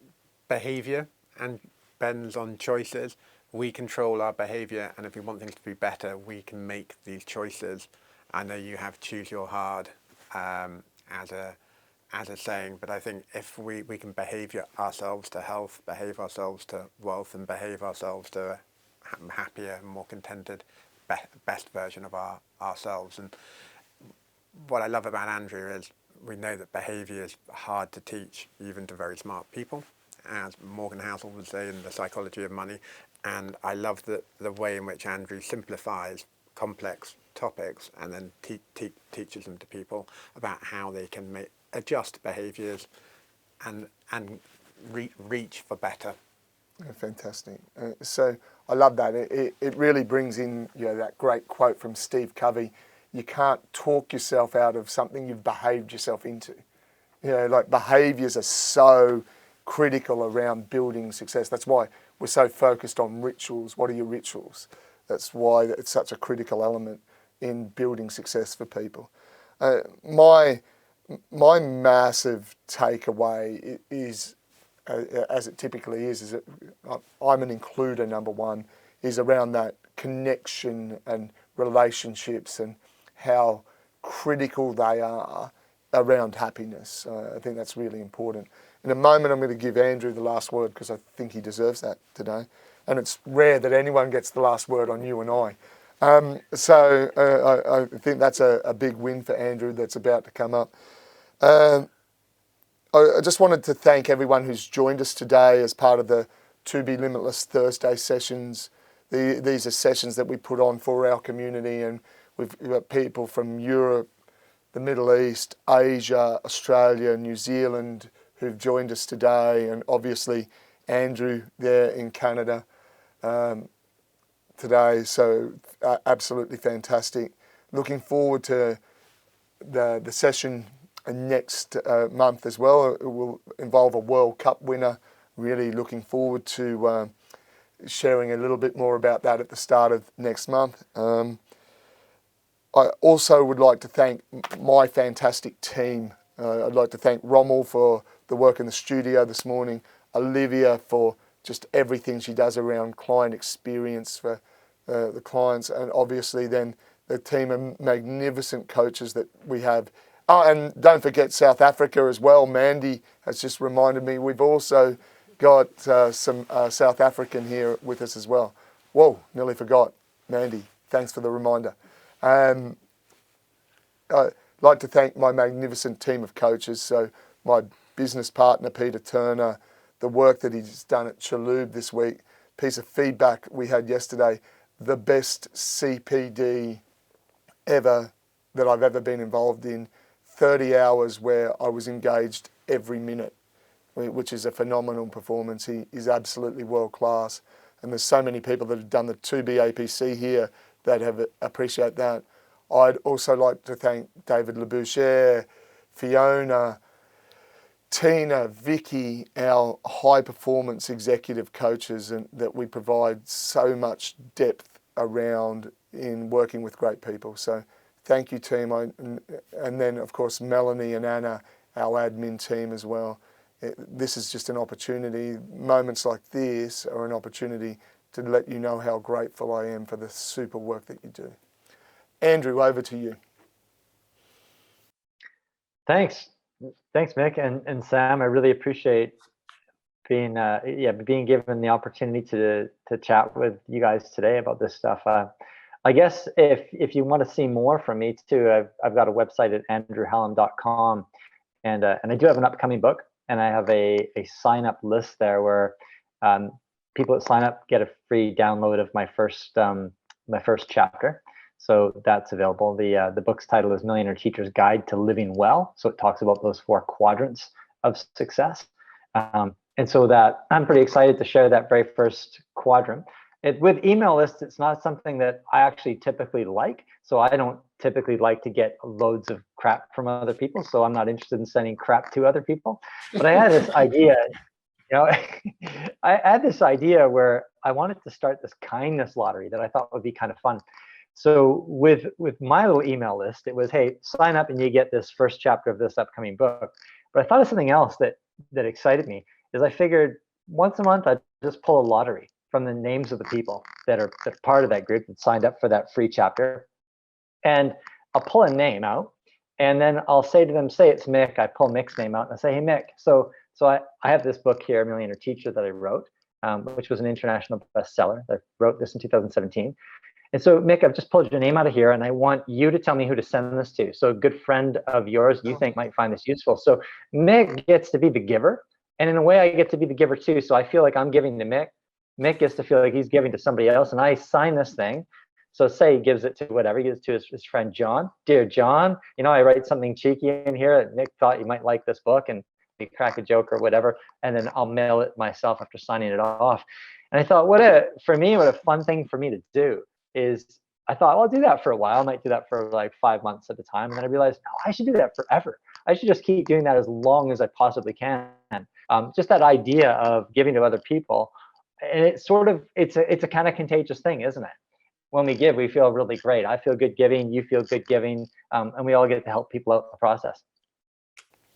behaviour and bends on choices. We control our behaviour, and if we want things to be better, we can make these choices. I know you have choose your hard as a saying, but I think if we can behave ourselves to health, behave ourselves to wealth, and behave ourselves to a happier, more contented, best version of ourselves. And what I love about Andrew is we know that behaviour is hard to teach, even to very smart people, as Morgan Housel would say in The Psychology of Money. And I love the way in which Andrew simplifies complex topics and then teaches them to people about how they can adjust behaviours and reach for better. Yeah, fantastic. So I love that. It really brings in that great quote from Steve Covey. You can't talk yourself out of something you've behaved yourself into. Like behaviours are so critical around building success. That's why we're so focused on rituals. What are your rituals? That's why it's such a critical element in building success for people. My massive takeaway is, as it typically is that I'm an includer, number one, is around that connection and relationships and how critical they are around happiness. I think that's really important. In a moment, I'm going to give Andrew the last word because I think he deserves that today. And it's rare that anyone gets the last word on you and I. So I think that's a big win for Andrew that's about to come up. I just wanted to thank everyone who's joined us today as part of the To Be Limitless Thursday sessions. These are sessions that we put on for our community, and we've got people from Europe, the Middle East, Asia, Australia, New Zealand who've joined us today, and obviously Andrew there in Canada today. So absolutely fantastic. Looking forward to the session next month as well. It will involve a World Cup winner. Really looking forward to sharing a little bit more about that at the start of next month. I also would like to thank my fantastic team. I'd like to thank Rommel for the work in the studio this morning, Olivia for just everything she does around client experience for the clients, and obviously then the team of magnificent coaches that we have. Oh, and don't forget South Africa as well. Mandy has just reminded me we've also got some South African here with us as well. Whoa, nearly forgot. Mandy, thanks for the reminder. I'd like to thank my magnificent team of coaches. So my business partner, Peter Turner, the work that he's done at Chalhoub this week, piece of feedback we had yesterday, the best CPD ever that I've ever been involved in, 30 hours where I was engaged every minute, which is a phenomenal performance. He is absolutely world class. And there's so many people that have done the 2B APC here that have appreciate that. I'd also like to thank David Labouchere, Fiona, Tina, Vicky, our high performance executive coaches, and that we provide so much depth around in working with great people. So thank you, team. And then, of course, Melanie and Anna, our admin team as well. This is just an opportunity. Moments like this are an opportunity to let you know how grateful I am for the super work that you do. Andrew, over to you. Thanks, Mick and Sam. I really appreciate being given the opportunity to chat with you guys today about this stuff. I guess if you want to see more from me too, I've got a website at andrewhallam.com, and I do have an upcoming book, and I have a sign up list there where people that sign up get a free download of my first chapter. So that's available. The book's title is Millionaire Teacher's Guide to Living Well. So it talks about those 4 quadrants of success. And so that I'm pretty excited to share that very first quadrant. With email lists, it's not something that I actually typically like. So I don't typically like to get loads of crap from other people. So I'm not interested in sending crap to other people. But I had this idea, I had this idea where I wanted to start this kindness lottery that I thought would be kind of fun. So with my little email list, it was, hey, sign up and you get this first chapter of this upcoming book. But I thought of something else that excited me, is I figured once a month I'd just pull a lottery from the names of the people that are part of that group that signed up for that free chapter. And I'll pull a name out, and then I'll say to them, say it's Mick. I pull Mick's name out and I say, hey, Mick, so I have this book here, Millionaire Teacher, that I wrote, which was an international bestseller. I wrote this in 2017. And so, Mick, I've just pulled your name out of here, and I want you to tell me who to send this to. So a good friend of yours you think might find this useful. So Mick gets to be the giver, and in a way I get to be the giver too. So I feel like I'm giving to Mick. Mick gets to feel like he's giving to somebody else, and I sign this thing. So say he gives it to whatever, he gives it to his friend John. Dear John, I write something cheeky in here that Mick thought you might like this book, and you crack a joke or whatever, and then I'll mail it myself after signing it off. And I thought, what a fun thing for me to do is, I thought, well, I'll do that for a while. I might do that for like 5 months at a time. And then I realized, no, I should do that forever. I should just keep doing that as long as I possibly can. Just that idea of giving to other people. And it's a kind of contagious thing, isn't it? When we give, we feel really great. I feel good giving, you feel good giving, and we all get to help people out in the process.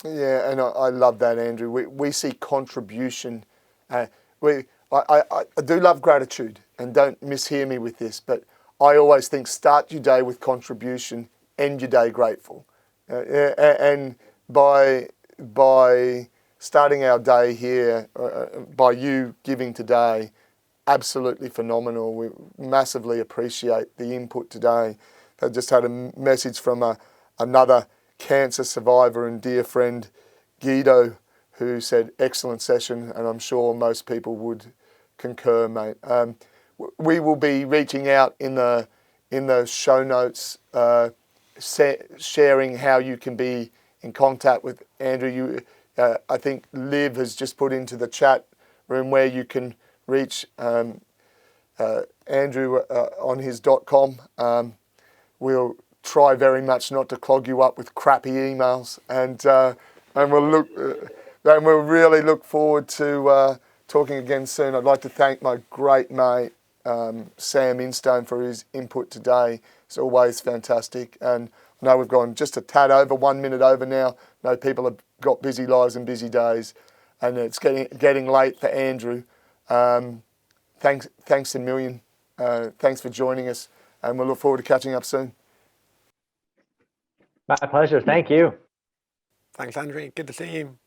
Yeah, and I love that, Andrew. We see contribution. I do love gratitude, and don't mishear me with this, but I always think start your day with contribution, end your day grateful. And by starting our day here, by you giving today, absolutely phenomenal. We massively appreciate the input today. I just had a message from another cancer survivor and dear friend, Guido, who said, excellent session, and I'm sure most people would concur, mate. We will be reaching out in the show notes, sharing how you can be in contact with Andrew. I think Liv has just put into the chat room where you can reach Andrew on his .com. We'll try very much not to clog you up with crappy emails, and we'll really look forward to talking again soon. I'd like to thank my great mate Sam Instone for his input today. It's always fantastic, and I know we've gone just a tad over, 1 minute over now. I know people have got busy lives and busy days, and it's getting late for Andrew. Thanks a million. Thanks for joining us, and we'll look forward to catching up soon. My pleasure. Thank you. Thanks, Andrew. Good to see you.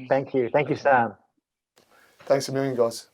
Thank you. Thank you, Sam. Thanks a million, guys.